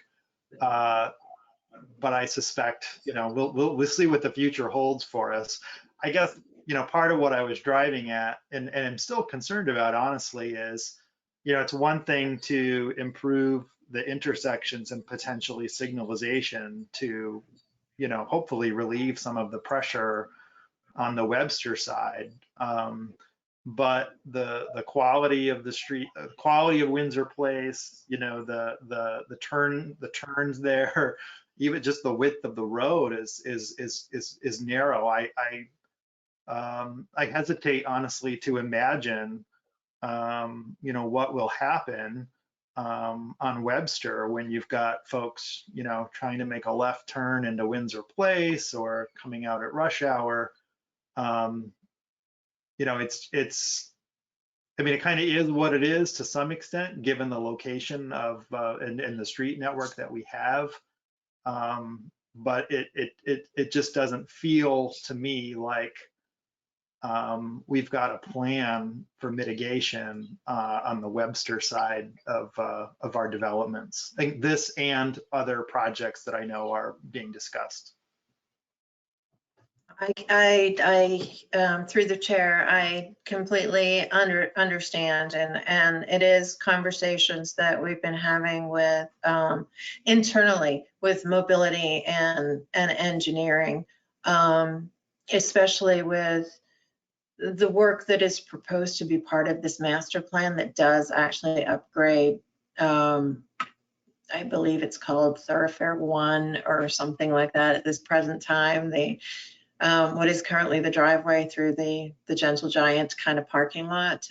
But I suspect, you know, we'll see what the future holds for us. I guess, you know, part of what I was driving at, and I'm still concerned about, honestly, is, you know, it's one thing to improve the intersections and potentially signalization to, you know, hopefully relieve some of the pressure on the Webster side. But the quality of the street, quality of Windsor Place, you know, the turns there, even just the width of the road is narrow. I hesitate, honestly, to imagine, you know, what will happen on Webster when you've got folks, you know, trying to make a left turn into Windsor Place or coming out at rush hour. You know, I mean, it kind of is what it is to some extent, given the location of and the street network that we have. But it just doesn't feel to me like we've got a plan for mitigation on the Webster side of our developments. I think this and other projects that I know are being discussed. Through the chair, I completely understand, and it is conversations that we've been having with internally with mobility and engineering, especially with the work that is proposed to be part of this master plan that does actually upgrade. I believe it's called Thoroughfare 1 or something like that at this present time. What is currently the driveway through the Gentle Giant kind of parking lot.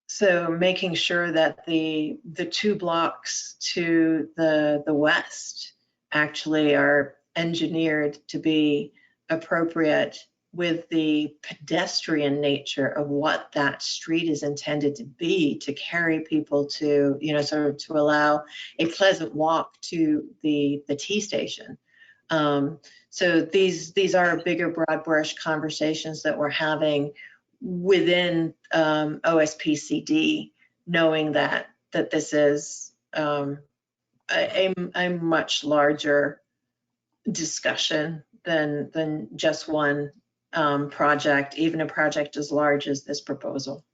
So making sure that the 2 blocks to the west actually are engineered to be appropriate with the pedestrian nature of what that street is intended to be, to carry people to, you know, sort of to allow a pleasant walk to the T station. So these are bigger, broad brush conversations that we're having within OSPCD, knowing that this is a much larger discussion than just one project, even a project as large as this proposal.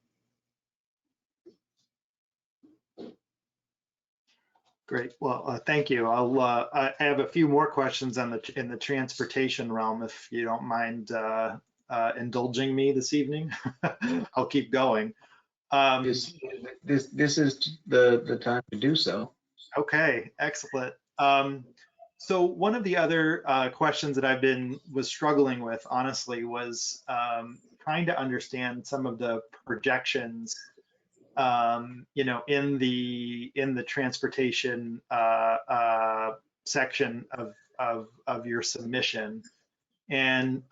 Great. Well, thank you. I have a few more questions on in the transportation realm, if you don't mind indulging me this evening. I'll keep going. This is the time to do so. Okay, excellent. So one of the other questions that was struggling with, honestly, was trying to understand some of the projections, you know, in the transportation section of your submission. And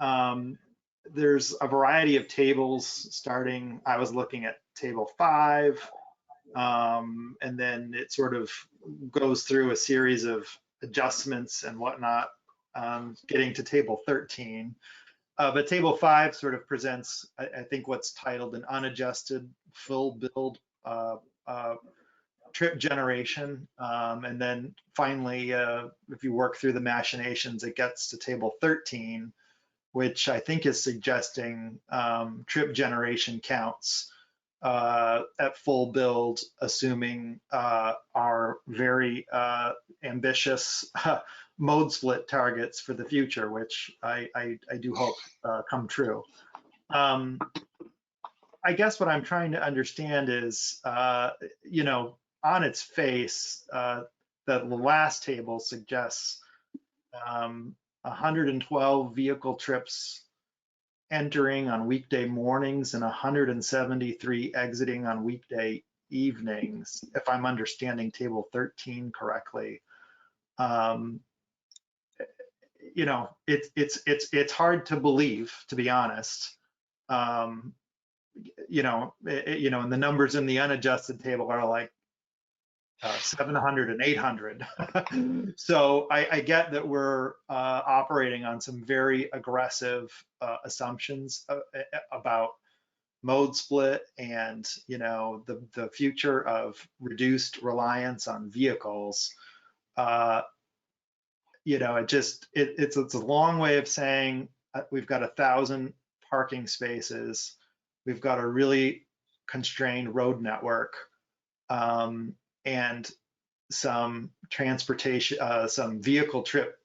there's a variety of tables starting, I was looking at table 5, and then it sort of goes through a series of adjustments and whatnot, getting to table 13. But table 5 sort of presents, I think, what's titled an unadjusted full build trip generation. And then finally, if you work through the machinations, it gets to table 13, which I think is suggesting trip generation counts at full build, assuming our very ambitious mode split targets for the future, which I do hope come true. I guess what I'm trying to understand is, you know, on its face, the last table suggests 112 vehicle trips entering on weekday mornings and 173 exiting on weekday evenings, if I'm understanding table 13 correctly. You know, it's hard to believe, to be honest. You know, and the numbers in the unadjusted table are like 700 and 800. So I get that we're operating on some very aggressive assumptions about mode split and, you know, the future of reduced reliance on vehicles. You know, it's a long way of saying we've got 1,000 parking spaces. We've got a really constrained road network. And some transportation, some vehicle trip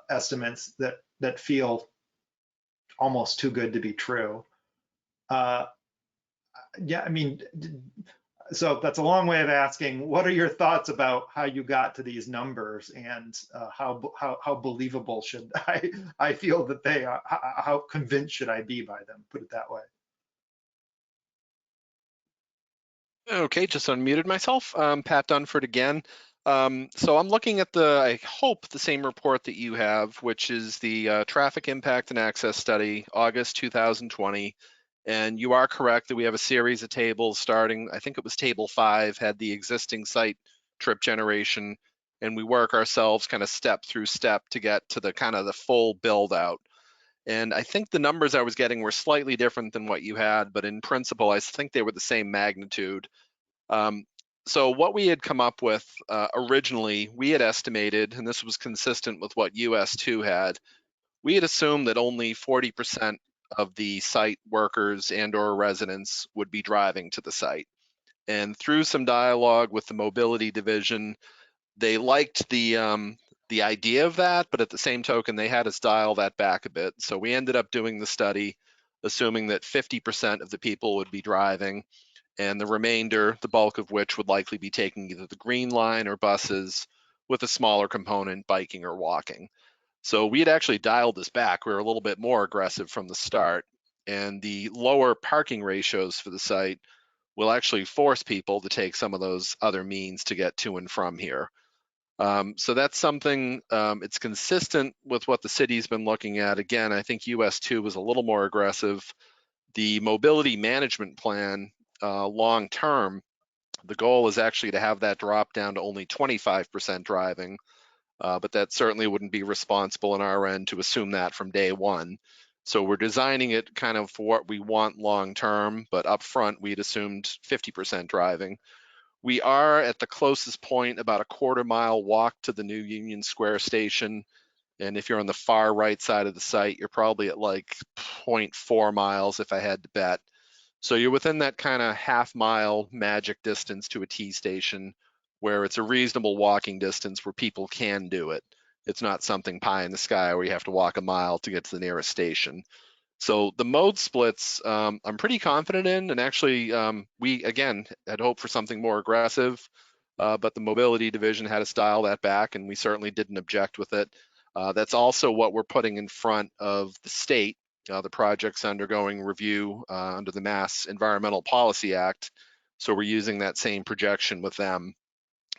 estimates that feel almost too good to be true. Yeah, I mean, so that's a long way of asking, what are your thoughts about how you got to these numbers, and how believable should I feel that they are? How convinced should I be by them? Put it that way. Okay, just unmuted myself. Pat Dunford again. So I'm looking at I hope the same report that you have, which is the Traffic Impact and Access Study, August 2020. And you are correct that we have a series of tables starting, I think it was table 5, had the existing site trip generation, and we work ourselves kind of step through step to get to the kind of the full build out. And I think the numbers I was getting were slightly different than what you had, but in principle, I think they were the same magnitude. So what we had come up with originally, we had estimated, and this was consistent with what US2 had, we had assumed that only 40% of the site workers and or residents would be driving to the site. And through some dialogue with the mobility division, they liked the idea of that, but at the same token, they had us dial that back a bit. So we ended up doing the study, assuming that 50% of the people would be driving, and the remainder, the bulk of which would likely be taking either the green line or buses, with a smaller component biking or walking. So we had actually dialed this back. We were a little bit more aggressive from the start, and the lower parking ratios for the site will actually force people to take some of those other means to get to and from here. So that's something, it's consistent with what the city's been looking at. Again, I think US 2 was a little more aggressive. The mobility management plan, long term, the goal is actually to have that drop down to only 25% driving, but that certainly wouldn't be responsible on our end to assume that from day one. So we're designing it kind of for what we want long term, but upfront we'd assumed 50% driving. We are at the closest point about a quarter-mile walk to the new Union Square station. And if you're on the far right side of the site, you're probably at like 0.4 miles if I had to bet. So you're within that kind of half-mile magic distance to a T station where it's a reasonable walking distance where people can do it. It's not something pie in the sky where you have to walk a mile to get to the nearest station. So the mode splits, I'm pretty confident in, and actually we, again, had hoped for something more aggressive, but the mobility division had us dial that back, and we certainly didn't object with it. That's also what we're putting in front of the state. The project's undergoing review under the Mass Environmental Policy Act, so we're using that same projection with them.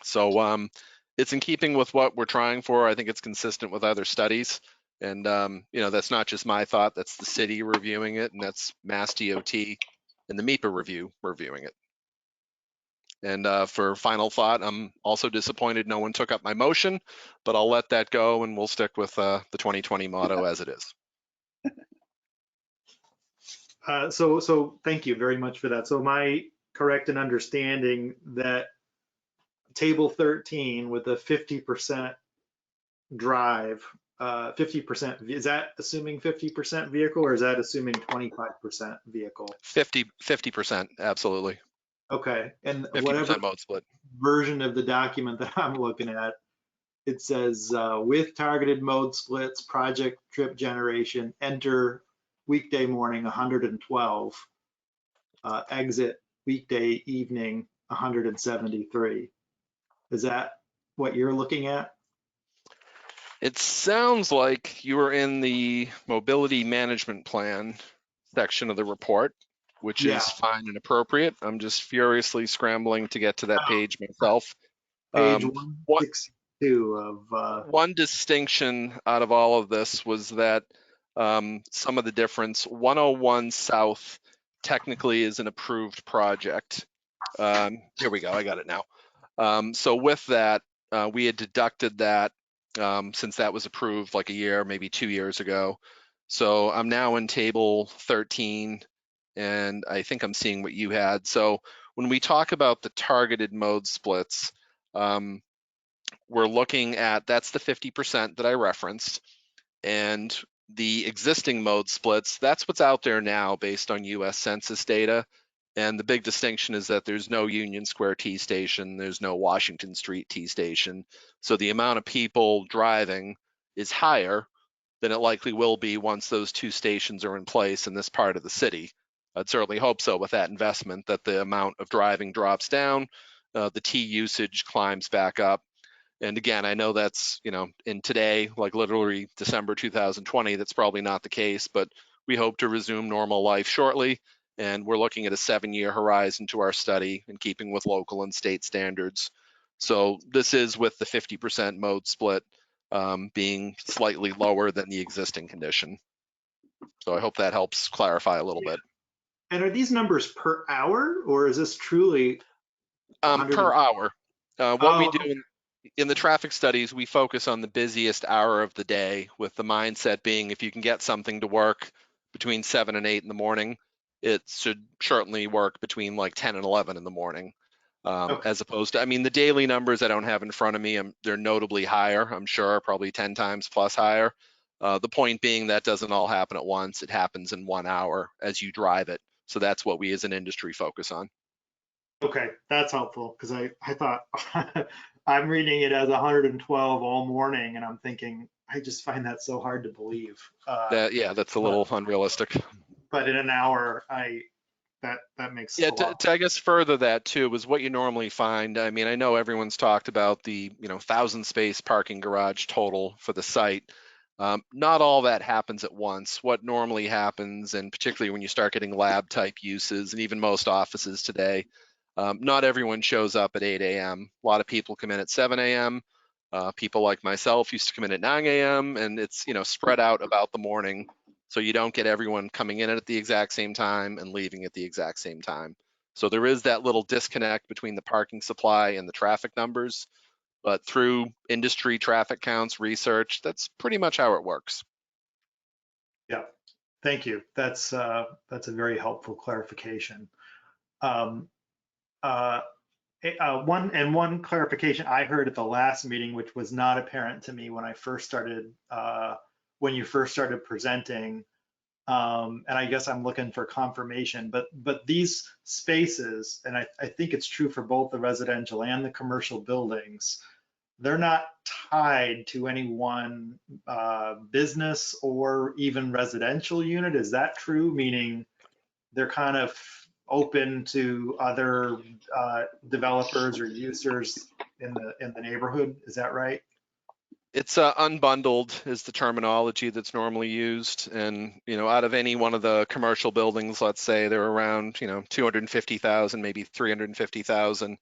So it's in keeping with what we're trying for. I think it's consistent with other studies. And, that's not just my thought, that's the city reviewing it, and that's Mass DOT and the MEPA reviewing it. And for final thought, I'm also disappointed no one took up my motion, but I'll let that go and we'll stick with the 2020 motto as it is. So thank you very much for that. So my correct in understanding that table 13 with the 50% drive, 50%, is that assuming 50% vehicle or is that assuming 25% vehicle? 50%, absolutely. Okay, and 50% whatever mode split. version of the document that I'm looking at, it says with targeted mode splits, project trip generation, enter weekday morning 112, exit weekday evening 173. Is that what you're looking at? It sounds like you were in the mobility management plan section of the report, which Yeah. is fine and appropriate. I'm just furiously scrambling to get to that page myself. Page 162 of... One distinction out of all of this was that some of the difference, 101 South technically is an approved project. Here we go, I got it now. So with that, we had deducted that since that was approved like a year, maybe 2 years ago. So I'm now in table 13, and I think I'm seeing what you had. So when we talk about the targeted mode splits, we're looking at, that's the 50% that I referenced, and the existing mode splits, that's what's out there now based on US Census data. And the big distinction is that there's no Union Square T station, there's no Washington Street T station. So the amount of people driving is higher than it likely will be once those two stations are in place in this part of the city. I'd certainly hope so with that investment, that the amount of driving drops down, the T usage climbs back up. And again, I know that's, in today, like literally December 2020, that's probably not the case, but we hope to resume normal life shortly. And we're looking at a 7-year horizon to our study in keeping with local and state standards. So this is with the 50% mode split being slightly lower than the existing condition. So I hope that helps clarify a little bit. And are these numbers per hour or is this truly per hour? What we do in the traffic studies, we focus on the busiest hour of the day, with the mindset being if you can get something to work between 7 and 8 in the morning, it should certainly work between like 10 and 11 in the morning. As opposed to, the daily numbers I don't have in front of me, they're notably higher, I'm sure, probably 10 times plus higher. The point being that doesn't all happen at once. It happens in 1 hour as you drive it. So that's what we as an industry focus on. Okay, that's helpful because I thought I'm reading it as 112 all morning, and I'm thinking I just find that so hard to believe. Yeah, that's a little unrealistic. But in an hour, that makes Yeah, a lot. to I guess further that too was what you normally find. I mean, I know everyone's talked about the 1,000 space parking garage total for the site. Not all that happens at once. What normally happens, and particularly when you start getting lab type uses and even most offices today, not everyone shows up at 8 a.m. A lot of people come in at 7 a.m. People like myself used to come in at 9 a.m. and it's spread out about the morning. So you don't get everyone coming in at the exact same time and leaving at the exact same time. So there is that little disconnect between the parking supply and the traffic numbers, but through industry traffic counts, research, that's pretty much how it works. Yeah, thank you. That's a very helpful clarification. One clarification I heard at the last meeting, which was not apparent to me when I first started, when you first started presenting, and I guess I'm looking for confirmation, but these spaces, and I think it's true for both the residential and the commercial buildings, they're not tied to any one business or even residential unit. Is that true? Meaning they're kind of open to other developers or users in the neighborhood. Is that right? It's unbundled is the terminology that's normally used. And, out of any one of the commercial buildings, let's say they're around, 250,000, maybe 350,000.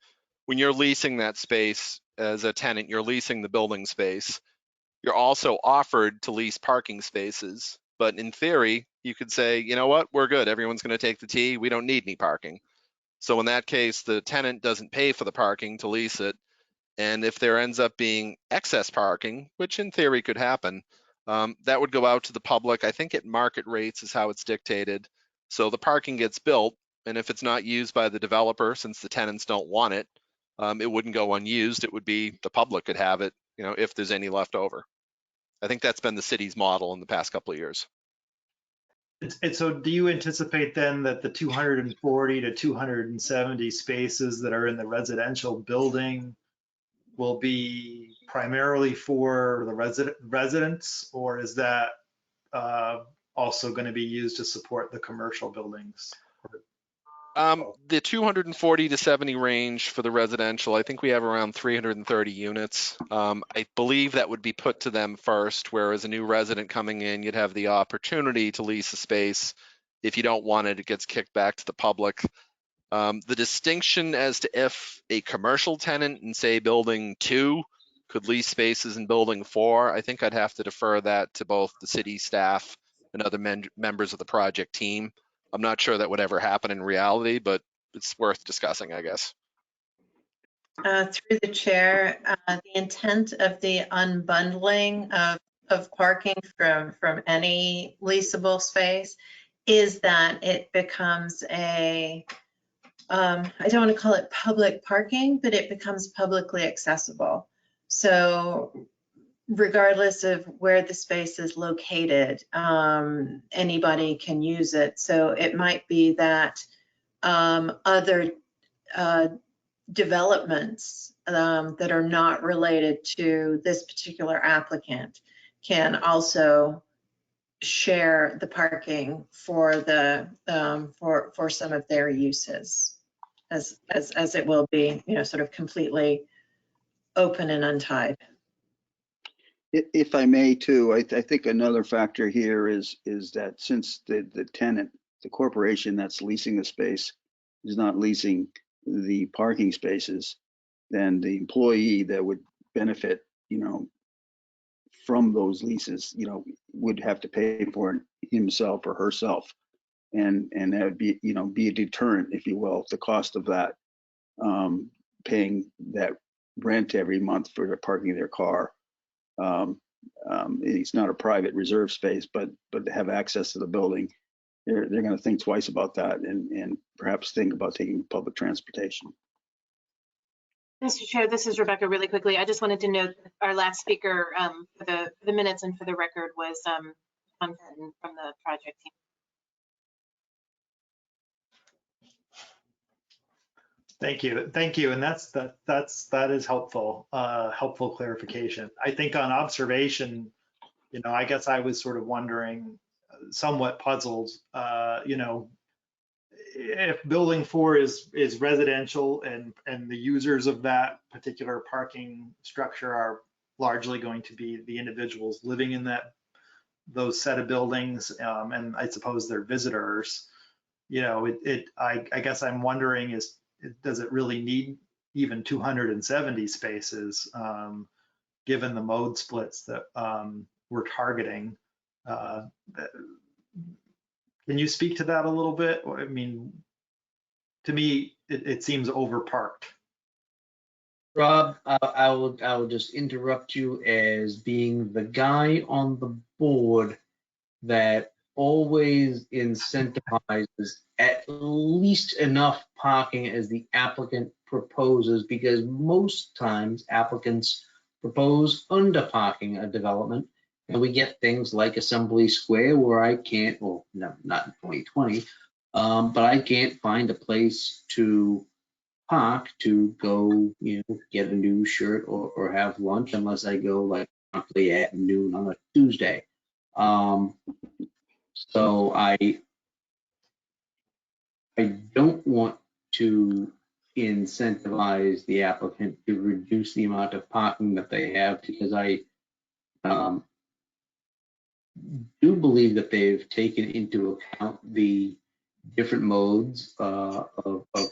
When you're leasing that space as a tenant, you're leasing the building space. You're also offered to lease parking spaces. But in theory, you could say, you know what, we're good. Everyone's going to take the T. We don't need any parking. So in that case, the tenant doesn't pay for the parking to lease it. And if there ends up being excess parking, which in theory could happen, that would go out to the public. I think at market rates is how it's dictated. So the parking gets built, and if it's not used by the developer, since the tenants don't want it, it wouldn't go unused. It would be the public could have it, if there's any left over. I think that's been the city's model in the past couple of years. And so do you anticipate then that the 240 to 270 spaces that are in the residential building will be primarily for the residents, or is that also going to be used to support the commercial buildings? The 240 to 70 range for the residential, I think we have around 330 units. I believe that would be put to them first, whereas a new resident coming in, you'd have the opportunity to lease a space. If you don't want it, it gets kicked back to the public. The distinction as to if a commercial tenant in, say, building 2 could lease spaces in building 4, I think I'd have to defer that to both the city staff and other members of the project team. I'm not sure that would ever happen in reality, but it's worth discussing, I guess. Through the chair, the intent of the unbundling of parking from any leasable space is that it becomes I don't want to call it public parking, but it becomes publicly accessible. So regardless of where the space is located, anybody can use it. So it might be that other developments that are not related to this particular applicant can also share the parking for the for some of their uses, as it will be, sort of completely open and untied. If I may too, I think another factor here is that since the tenant, the corporation that's leasing the space is not leasing the parking spaces, then the employee that would benefit, from those leases, would have to pay for it himself or herself. And that would be, be a deterrent, if you will, the cost of that, paying that rent every month for parking their car. It's not a private reserve space, but to have access to the building, they're going to think twice about that and perhaps think about taking public transportation. Mr. Chair, this is Rebecca really quickly. I just wanted to note that our last speaker for the minutes and for the record was John Fenton from the project team. Thank you, and that is helpful, helpful clarification. I think on observation, you know, I guess I was sort of wondering, somewhat puzzled, you know, if building 4 is residential and the users of that particular parking structure are largely going to be the individuals living in those set of buildings, and I suppose they're visitors, you know, I guess I'm wondering does it really need even 270 spaces, given the mode splits that we're targeting? Can you speak to that a little bit? I mean, to me, it seems overparked. Rob, I will just interrupt you as being the guy on the board that always incentivizes at least enough parking as the applicant proposes, because most times applicants propose under parking a development, and we get things like Assembly Square where I can't, well, no, not in 2020, but I can't find a place to park to go, you know, get a new shirt or have lunch unless I go like promptly at noon on a Tuesday. So I don't want to incentivize the applicant to reduce the amount of parking that they have, because I do believe that they've taken into account the different modes of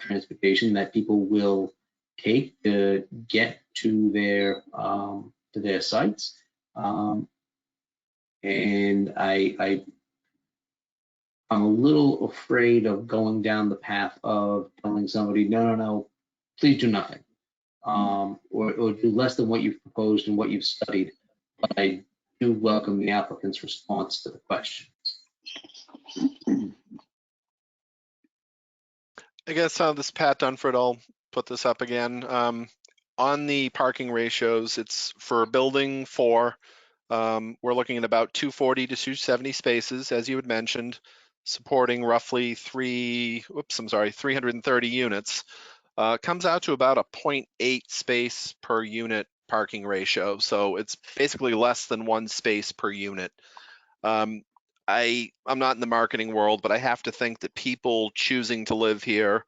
transportation that people will take to get to their sites. And I'm a little afraid of going down the path of telling somebody, no, please do nothing, or do less than what you've proposed and what you've studied. But I do welcome the applicant's response to the question. I guess this is Pat Dunford. I'll put this up again. On the parking ratios, it's for building 4. We're looking at about 240 to 270 spaces, as you had mentioned, supporting roughly 330 units. Comes out to about a 0.8 space per unit parking ratio. So it's basically less than 1 space per unit. I'm not in the marketing world, but I have to think that people choosing to live here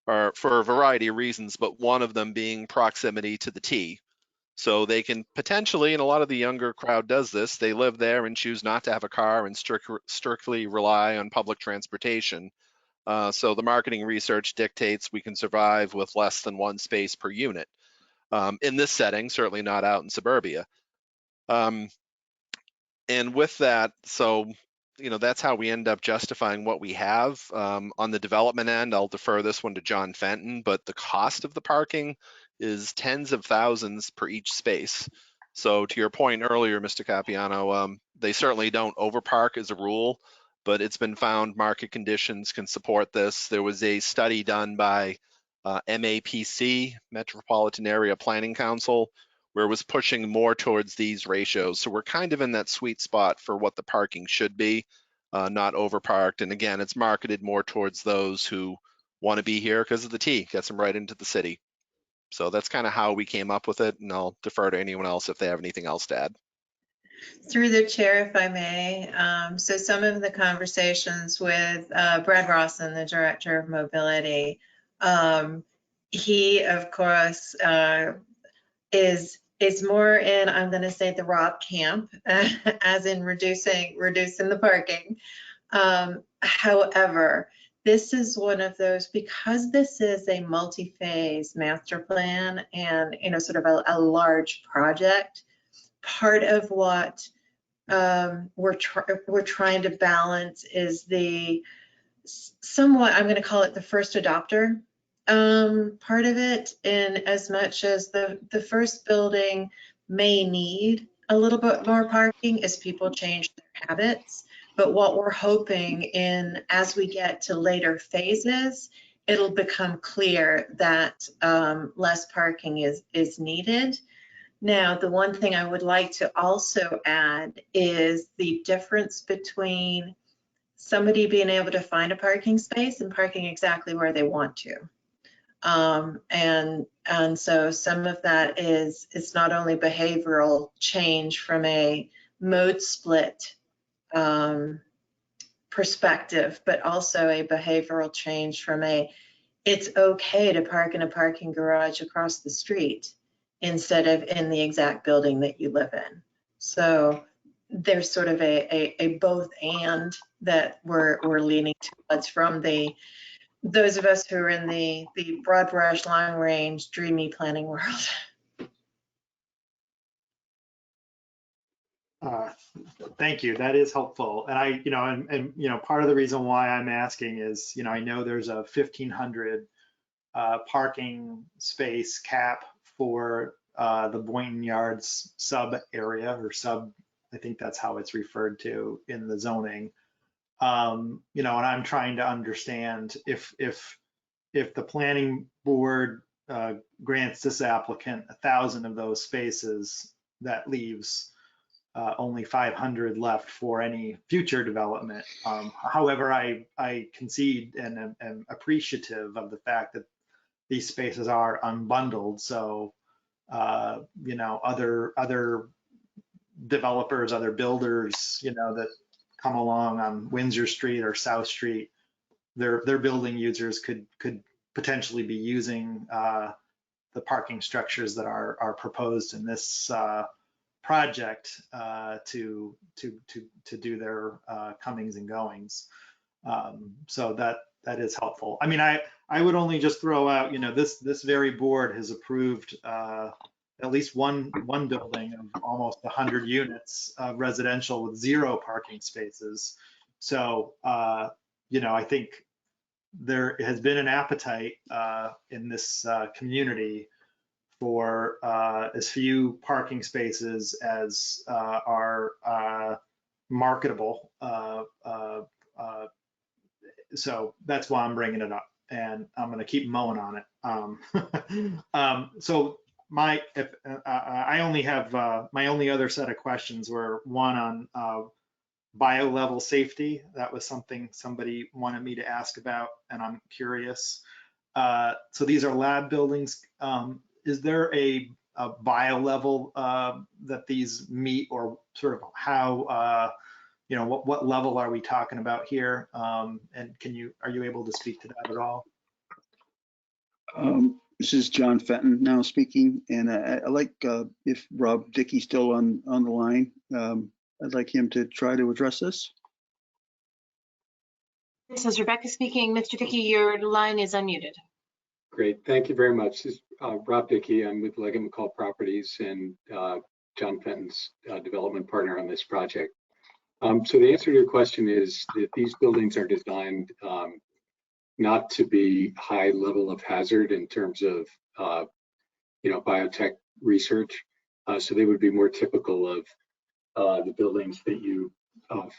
are for a variety of reasons, but one of them being proximity to the T. So they can potentially, and a lot of the younger crowd does this, they live there and choose not to have a car and strictly rely on public transportation. So the marketing research dictates we can survive with less than 1 space per unit. In this setting, certainly not out in suburbia. And with that, so, you know, that's how we end up justifying what we have. On the development end, I'll defer this one to John Fenton, but the cost of the parking is tens of thousands per each space. So to your point earlier, Mr. Capiano, they certainly don't overpark as a rule, but it's been found market conditions can support this. There was a study done by MAPC, Metropolitan Area Planning Council, where it was pushing more towards these ratios. So we're kind of in that sweet spot for what the parking should be, not overparked. And again, it's marketed more towards those who want to be here because of the T, gets them right into the city. So that's kind of how we came up with it, and I'll defer to anyone else if they have anything else to add. Through the chair, if I may. So some of the conversations with Brad Rawson, the Director of Mobility, he, of course, is more in, I'm going to say, the Rob camp, as in reducing the parking. However, this is one of those, because this is a multi-phase master plan and, you know, sort of a large project, part of what we're trying to balance is the somewhat, I'm going to call it the first adopter part of it, in as much as the first building may need a little bit more parking as people change their habits. But what we're hoping in as we get to later phases it'll become clear that less parking is needed. Now, the one thing I would like to also add is the difference between somebody being able to find a parking space and parking exactly where they want to. And so some of that is, it's not only behavioral change from a mode split perspective, but also a behavioral change from it's okay to park in a parking garage across the street instead of in the exact building that you live in. So there's sort of a both and that we're leaning towards from those of us who are in the broad brush, long range, dreamy planning world. Thank you. That is helpful. And I, part of the reason why I'm asking is, I know there's a 1,500 parking space cap for the Boynton Yards sub area or sub, I think that's how it's referred to in the zoning. And I'm trying to understand if the planning board grants this applicant 1,000 of those spaces, that leaves only 500 left for any future development. However, I concede and am appreciative of the fact that these spaces are unbundled. So, other developers, other builders, that come along on Windsor Street or South Street, their building users could potentially be using the parking structures that are proposed in this project to do their comings and goings. So that is helpful. I mean, I would only just throw out, this very board has approved at least one building of almost 100 units residential with 0 parking spaces. So, I think there has been an appetite in this community for as few parking spaces as are marketable. So that's why I'm bringing it up, and I'm going to keep mowing on it. So I only have my only other set of questions were one on bio-level safety. That was something somebody wanted me to ask about, and I'm curious. So these are lab buildings. Is there a bio-level that these meet, or sort of how, what level are we talking about here? And are you able to speak to that at all? This is John Fenton now speaking, and I like if Rob Dickey's still on the line, I'd like him to try to address this. This is Rebecca speaking. Mr. Dickey, your line is unmuted. Great, thank you very much. This is Rob Dickey. I'm with Leggett McCall Properties and John Fenton's development partner on this project. So the answer to your question is that these buildings are designed not to be high level of hazard in terms of biotech research. So they would be more typical of the buildings that you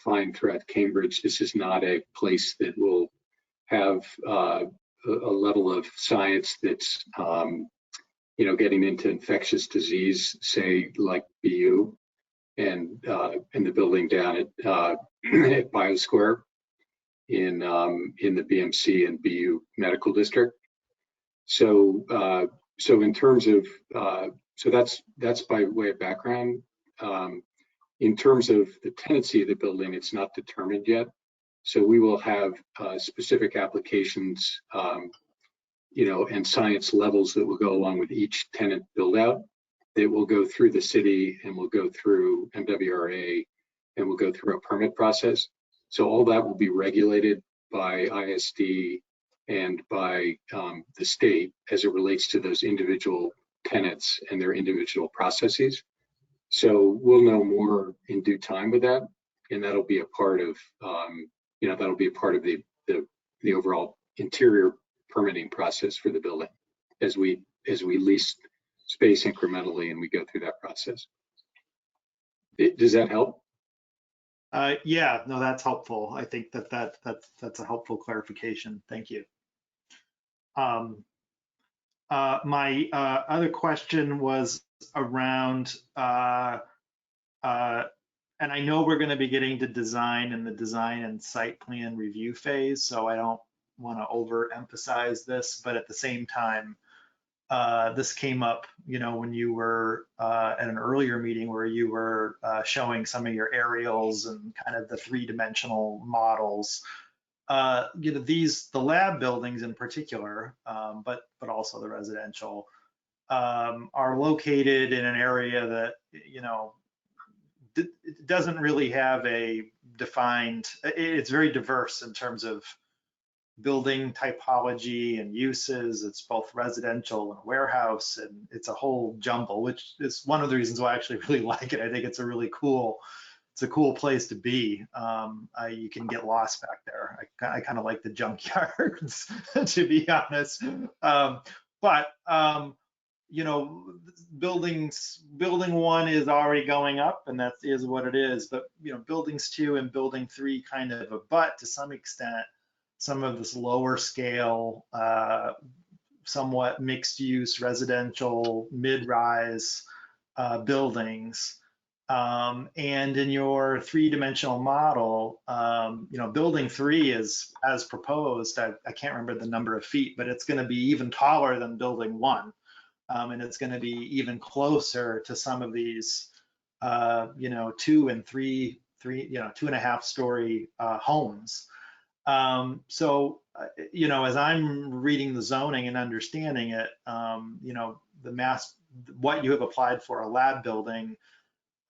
find throughout Cambridge. This is not a place that will have a level of science that's getting into infectious disease, say like BU, and the building down at BioSquare in the BMC and BU Medical District. So in terms of so that's by way of background. In terms of the tenancy of the building, it's not determined yet. So we will have specific applications, and science levels that will go along with each tenant build out. That will go through the city and will go through MWRA and will go through a permit process. So all that will be regulated by ISD and by the state as it relates to those individual tenants and their individual processes. So we'll know more in due time with that, and that'll be a part of that'll be a part of the overall interior permitting process for the building as we lease space incrementally and we go through that process. Does that help? Yeah, no, that's helpful. I think that's a helpful clarification. Thank you. My other question was around, and I know we're going to be getting to design and the design and site plan review phase, so I don't want to overemphasize this, but at the same time, this came up, when you were at an earlier meeting where you were showing some of your aerials and kind of the three-dimensional models. The lab buildings in particular, but also the residential, are located in an area that, it doesn't really have a defined, it's very diverse in terms of building typology and uses. It's both residential and warehouse, and it's a whole jumble, which is one of the reasons why I actually really like it. I think it's a cool place to be. You can get lost back there. I kind of like the junkyards, to be honest. Building 1 is already going up, and that is what it is. But buildings 2 and building 3 kind of abut to some extent some of this lower scale, somewhat mixed use residential mid-rise buildings. And in your three-dimensional model, building 3 is, as proposed, I can't remember the number of feet, but it's going to be even taller than building 1. And it's going to be even closer to some of these, 2 and 2.5 story homes. So, as I'm reading the zoning and understanding it, what you have applied for, a lab building,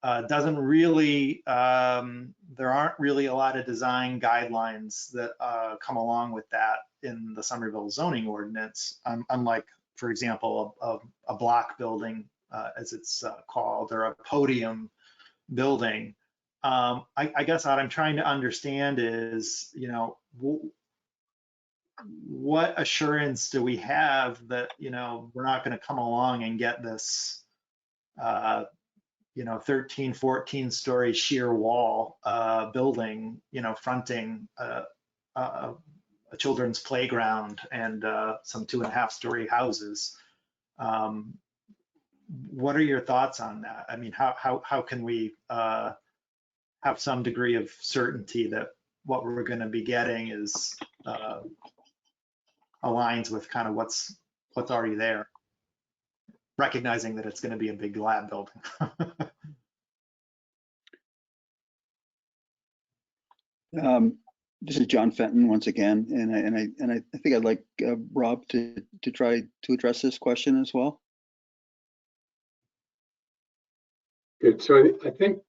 doesn't really, there aren't really a lot of design guidelines that come along with that in the Somerville zoning ordinance, unlike, for example, a block building, as it's called, or a podium building. I guess what I'm trying to understand is, what assurance do we have that, we're not going to come along and get this, 13, 14 story sheer wall building, fronting a children's playground and some 2.5 story houses. What are your thoughts on that? I mean, how can we have some degree of certainty that what we're going to be getting is aligns with kind of what's already there, recognizing that it's going to be a big lab building? This is John Fenton once again, and I think I'd like Rob to try to address this question as well. Good. So I think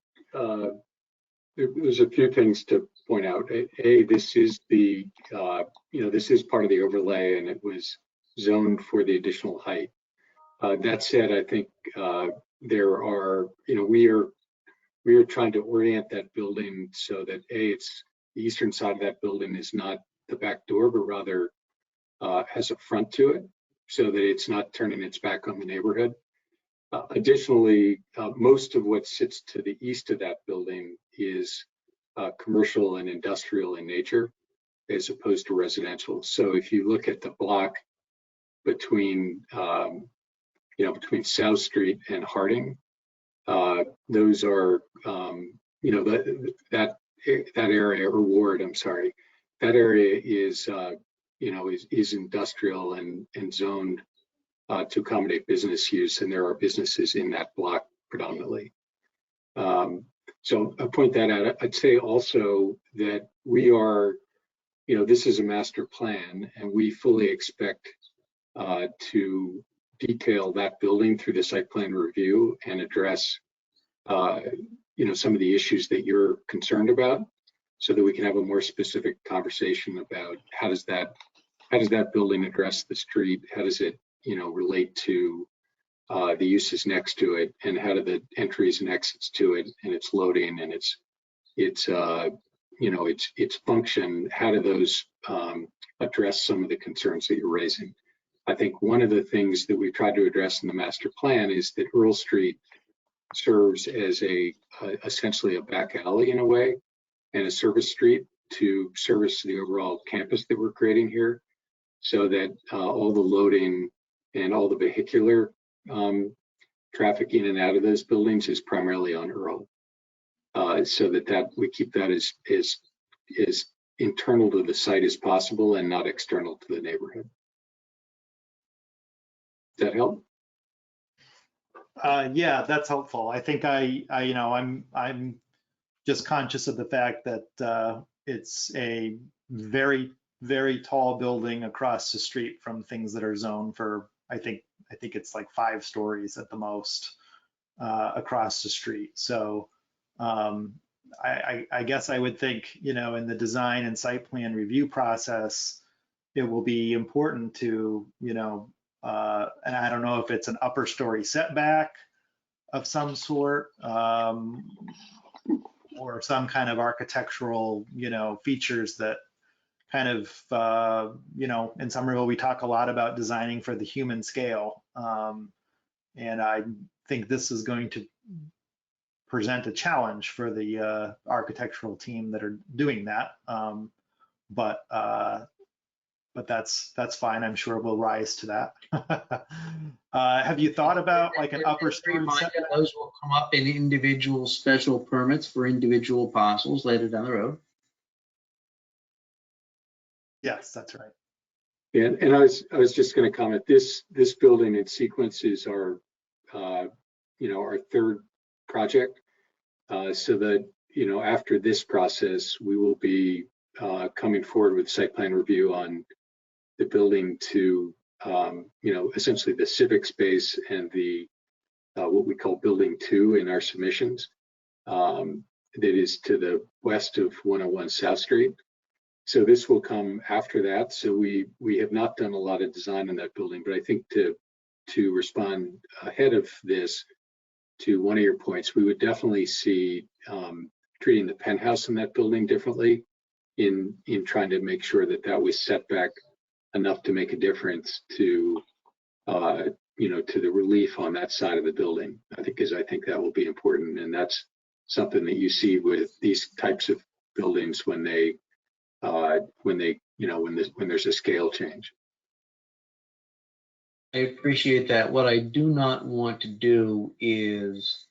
there's a few things to point out. This is the this is part of the overlay, and it was zoned for the additional height. That said, I think there are, we are trying to orient that building so that it's the eastern side of that building is not the back door, but rather has a front to it, so that it's not turning its back on the neighborhood. Additionally, most of what sits to the east of that building is commercial and industrial in nature, as opposed to residential. So if you look at the block between between South Street and Harding, those are that area, or ward, I'm sorry, that area is is industrial and zoned to accommodate business use, and there are businesses in that block predominantly. So I point that out. I'd say also that we are, this is a master plan, and we fully expect to detail that building through the site plan review and address, some of the issues that you're concerned about, so that we can have a more specific conversation about how does that building address the street, how does it relate to the uses next to it, and how do the entries and exits to it and its loading and its function, how do those address some of the concerns that you're raising. I think one of the things that we've tried to address in the master plan is that Earl Street serves as essentially a back alley in a way, and a service street to service the overall campus that we're creating here. so that all the loading and all the vehicular traffic in and out of those buildings is primarily on Earl. So that we keep that as internal to the site as possible and not external to the neighborhood. Does that help? Yeah, that's helpful. I think I'm just conscious of the fact that it's a very, very tall building across the street from things that are zoned for, I think it's like 5 stories at the most across the street. So I guess I would think, in the design and site plan review process, it will be important to, and I don't know if it's an upper story setback of some sort, or some kind of architectural, features that kind of, in Somerville, we talk a lot about designing for the human scale. And I think this is going to present a challenge for the architectural team that are doing that. But that's fine. I'm sure we'll rise to that. Have you thought about like an upper story Reminder, setback? those will come up in individual special permits for individual parcels later down the road. Yes, that's right. Yeah, and I was just going to comment. This building in sequence is our our third project. So that after this process, we will be coming forward with site plan review on the building to essentially the civic space and the what we call building 2 in our submissions. That is to the west of 101 South Street. So this will come after that. So we have not done a lot of design on that building, but I think to respond ahead of this to one of your points, we would definitely see treating the penthouse in that building differently in trying to make sure that that was set back enough to make a difference to to the relief on that side of the building. I think that will be important, and that's something that you see with these types of buildings when there's a scale change. I appreciate that. What I do not want to do is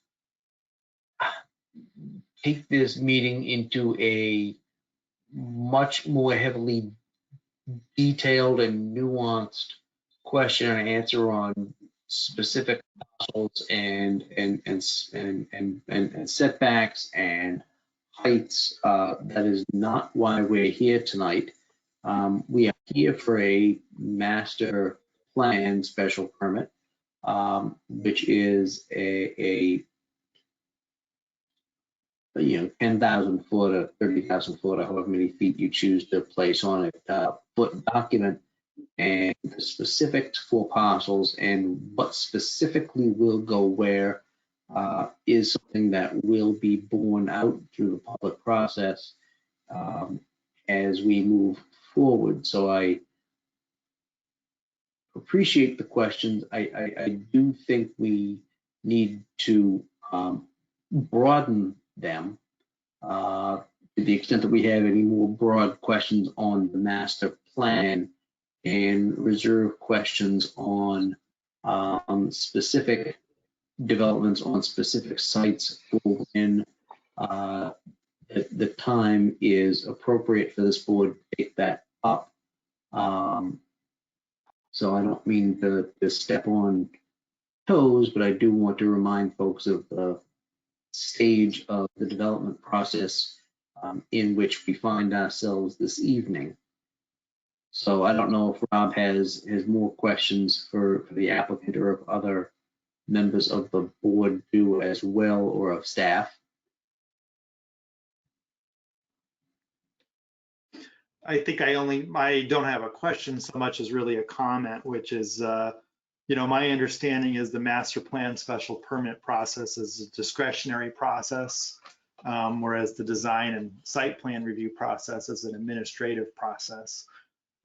take this meeting into a much more heavily detailed and nuanced question and answer on specific parcels and setbacks and heights. That is not why we're here tonight. We are here for a master plan special permit, which is a 10,000 foot or 30,000 foot or however many feet you choose to place on a foot document, and the specifics for parcels and what specifically will go where is something that will be borne out through the public process as we move forward. So I appreciate the questions. I do think we need to broaden them to the extent that we have any more broad questions on the master plan and reserve questions on specific developments on specific sites for when the time is appropriate for this board to take that up. So I don't mean to step on toes, but I do want to remind folks of the stage of the development process in which we find ourselves this evening. So I don't know if Rob has more questions for the applicant or if other members of the board do as well, or of staff. I think I don't have a question so much as really a comment, which is, my understanding is the master plan special permit process is a discretionary process, whereas the design and site plan review process is an administrative process.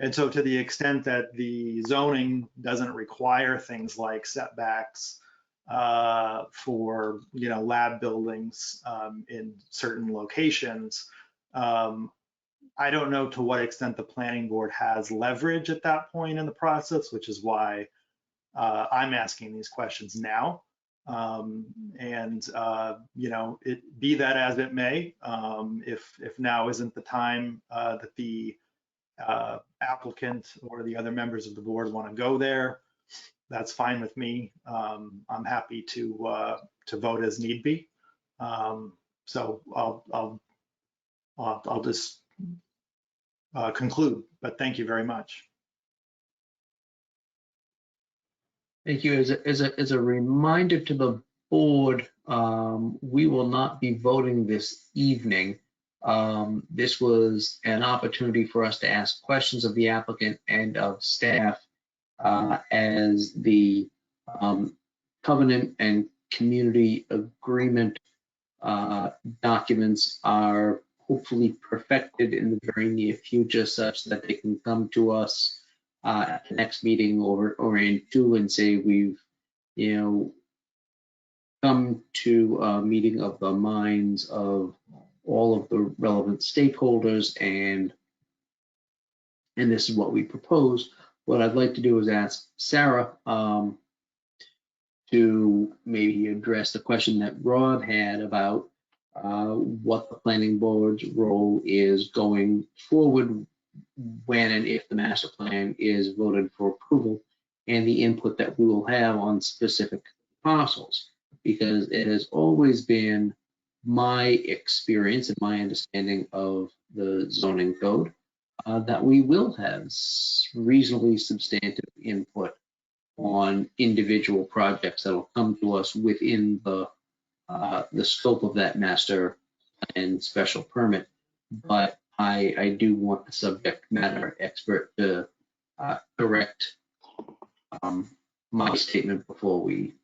And so to the extent that the zoning doesn't require things like setbacks for, lab buildings in certain locations, I don't know to what extent the planning board has leverage at that point in the process, which is why I'm asking these questions now. You know, be that as it may, if now isn't the time that the applicant or the other members of the board want to go there, that's fine with me. I'm happy to vote as need be. So I'll just conclude, but thank you very much. Thank you. As a reminder to the board, we will not be voting this evening. This was an opportunity for us to ask questions of the applicant and of staff as the covenant and community agreement documents are hopefully perfected in the very near future, such that they can come to us at the next meeting or in two and say we've, you know, come to a meeting of the minds of all of the relevant stakeholders, and this is what we propose. What I'd like to do is ask Sarah to maybe address the question that Rob had about what the planning board's role is going forward when and if the master plan is voted for approval, and the input that we will have on specific parcels. Because it has always been my experience and my understanding of the zoning code that we will have reasonably substantive input on individual projects that will come to us within the scope of that master and special permit. But I do want the subject matter expert to correct my statement before we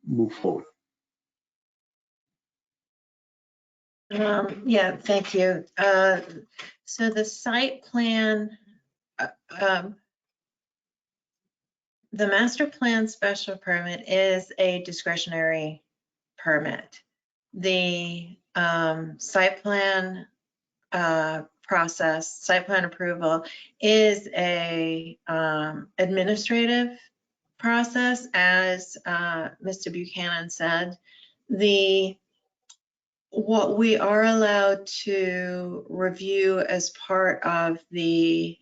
move forward. Yeah, thank you. So the site plan, the master plan special permit is a discretionary permit. The site plan process, site plan approval is a administrative process, as Mr. Buchanan said. What we are allowed to review as part of the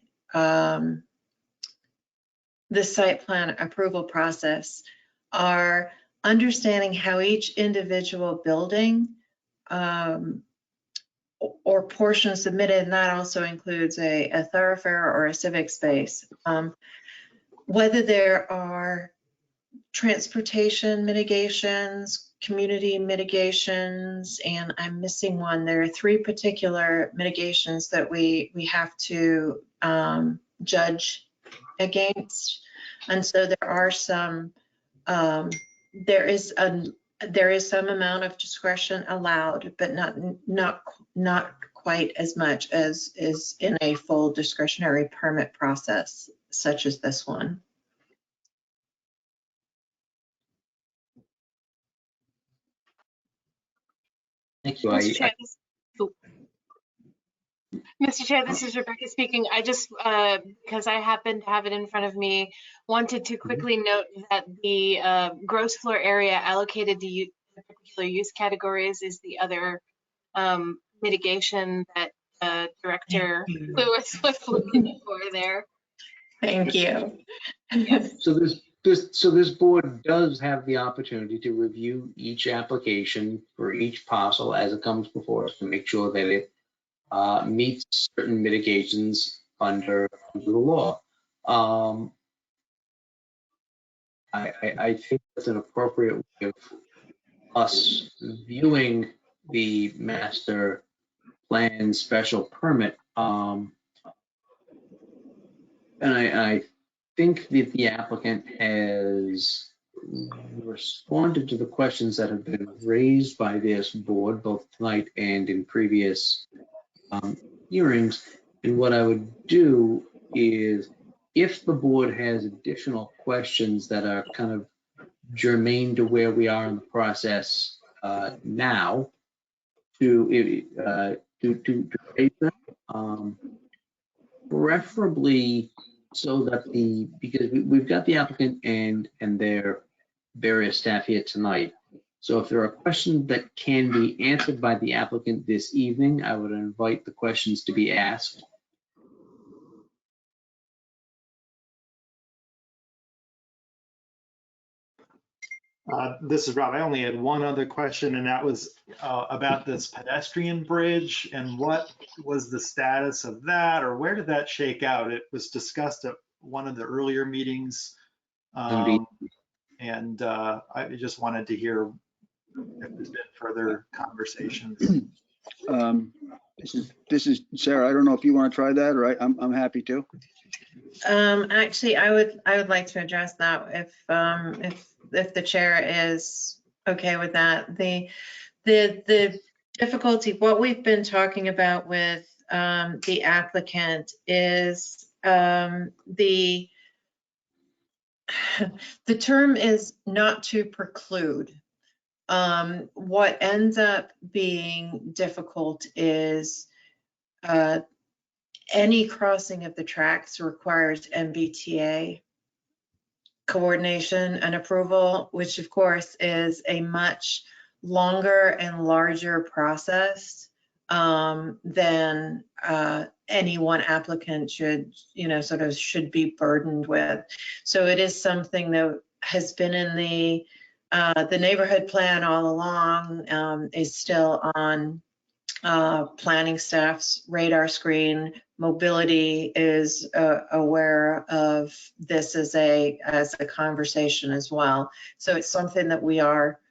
site plan approval process are understanding how each individual building or portion submitted, and that also includes a thoroughfare or a civic space, whether there are transportation mitigations, community mitigations, and I'm missing one. There are 3 particular mitigations that we have to judge against, and so there are some. There is some amount of discretion allowed, but not quite as much as is in a full discretionary permit process, such as this one. Thank you. Mr. Chair, this is Rebecca speaking. I just, because I happen to have it in front of me, wanted to quickly note that the gross floor area allocated to particular use categories is the other mitigation that Director Lewis was looking for there. Thank you. Yes. So this board does have the opportunity to review each application for each parcel as it comes before us to make sure that it meets certain mitigations under the law. I think that's an appropriate way of us viewing the master plan special permit. And I think that the applicant has responded to the questions that have been raised by this board, both tonight and in previous hearings. And what I would do is, if the board has additional questions that are kind of germane to where we are in the process now, to raise them, Preferably so that because we've got the applicant and their various staff here tonight. So if there are questions that can be answered by the applicant this evening, I would invite the questions to be asked. This is Rob. I only had one other question, and that was about this pedestrian bridge and what was the status of that, or where did that shake out? It was discussed at one of the earlier meetings. And I just wanted to hear if there's been further conversations. This is Sarah. I don't know if you want to try that, or I'm happy to. Actually, I would like to address that if the chair is okay with that. The difficulty, what we've been talking about with the applicant is the term is not to preclude. What ends up being difficult is any crossing of the tracks requires MBTA coordination and approval, which of course is a much longer and larger process than any one applicant should be burdened with. So it is something that has been in the neighborhood plan all along, is still on planning staff's radar screen. Mobility is aware of this as a conversation as well. So it's something that we are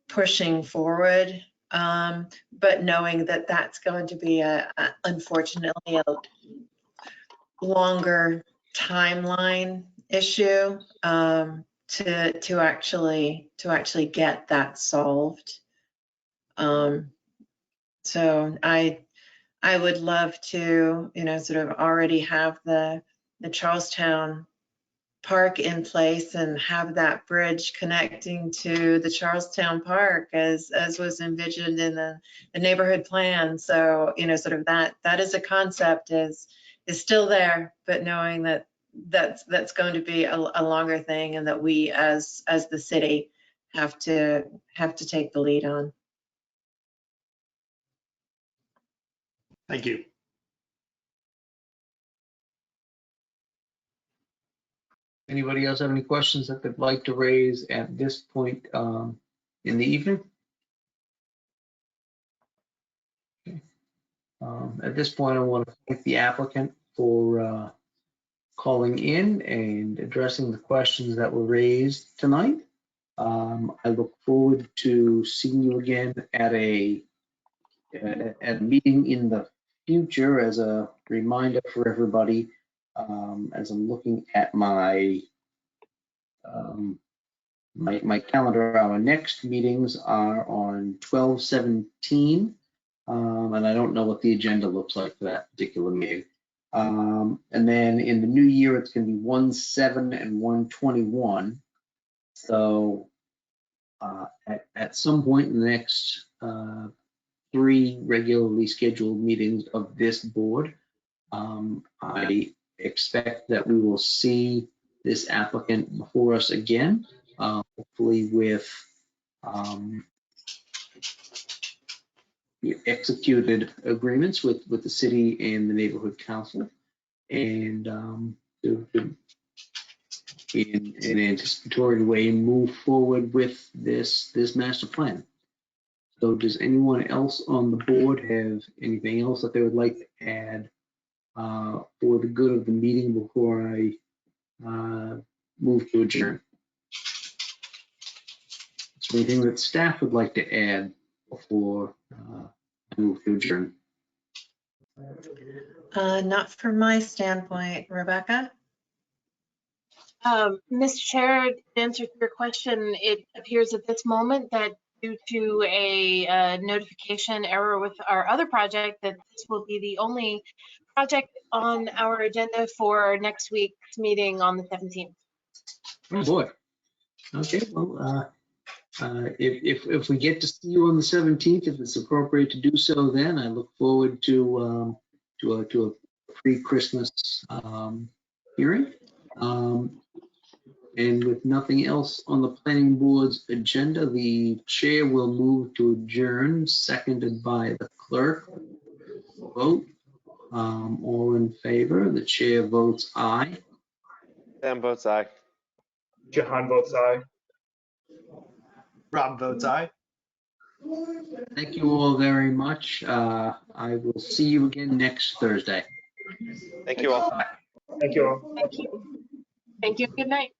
pushing forward, but knowing that that's going to be unfortunately a longer timeline issue to actually get that solved. So I would love to, already have the Charlestown Park in place and have that bridge connecting to the Charlestown Park as was envisioned in the neighborhood plan. So, that is a concept is still there, but knowing that that's going to be a longer thing, and that we as the city have to take the lead on. Thank you. Anybody else have any questions that they'd like to raise at this point in the evening? Okay. At this point, I want to thank the applicant for calling in and addressing the questions that were raised tonight. I look forward to seeing you again at a meeting in the future. As a reminder for everybody, as I'm looking at my my calendar, our next meetings are on 12/17, and I don't know what the agenda looks like for that particular meeting. And then in the new year, it's going to be 1/7 and 1/21. So at some point in the next 3 regularly scheduled meetings of this board, I expect that we will see this applicant before us again, hopefully with executed agreements with the city and the neighborhood council, and in an anticipatory way move forward with this master plan. So does anyone else on the board have anything else that they would like to add for the good of the meeting before I move to adjourn? Is there anything that staff would like to add before I move to adjourn? Not from my standpoint, Rebecca. Mr. Chair, to answer your question, it appears at this moment that due to a notification error with our other project, that this will be the only project on our agenda for next week's meeting on the 17th. Oh boy. Okay, well, if we get to see you on the 17th, if it's appropriate to do so, then I look forward to a pre-Christmas hearing. And with nothing else on the planning board's agenda, the chair will move to adjourn, seconded by the clerk. Vote. All in favor, the chair votes aye. Sam votes aye. Jahan votes aye. Rob votes aye. Thank you all very much. I will see you again next Thursday. Thank you all. Thank you all. Thank you. Thank you. Good night.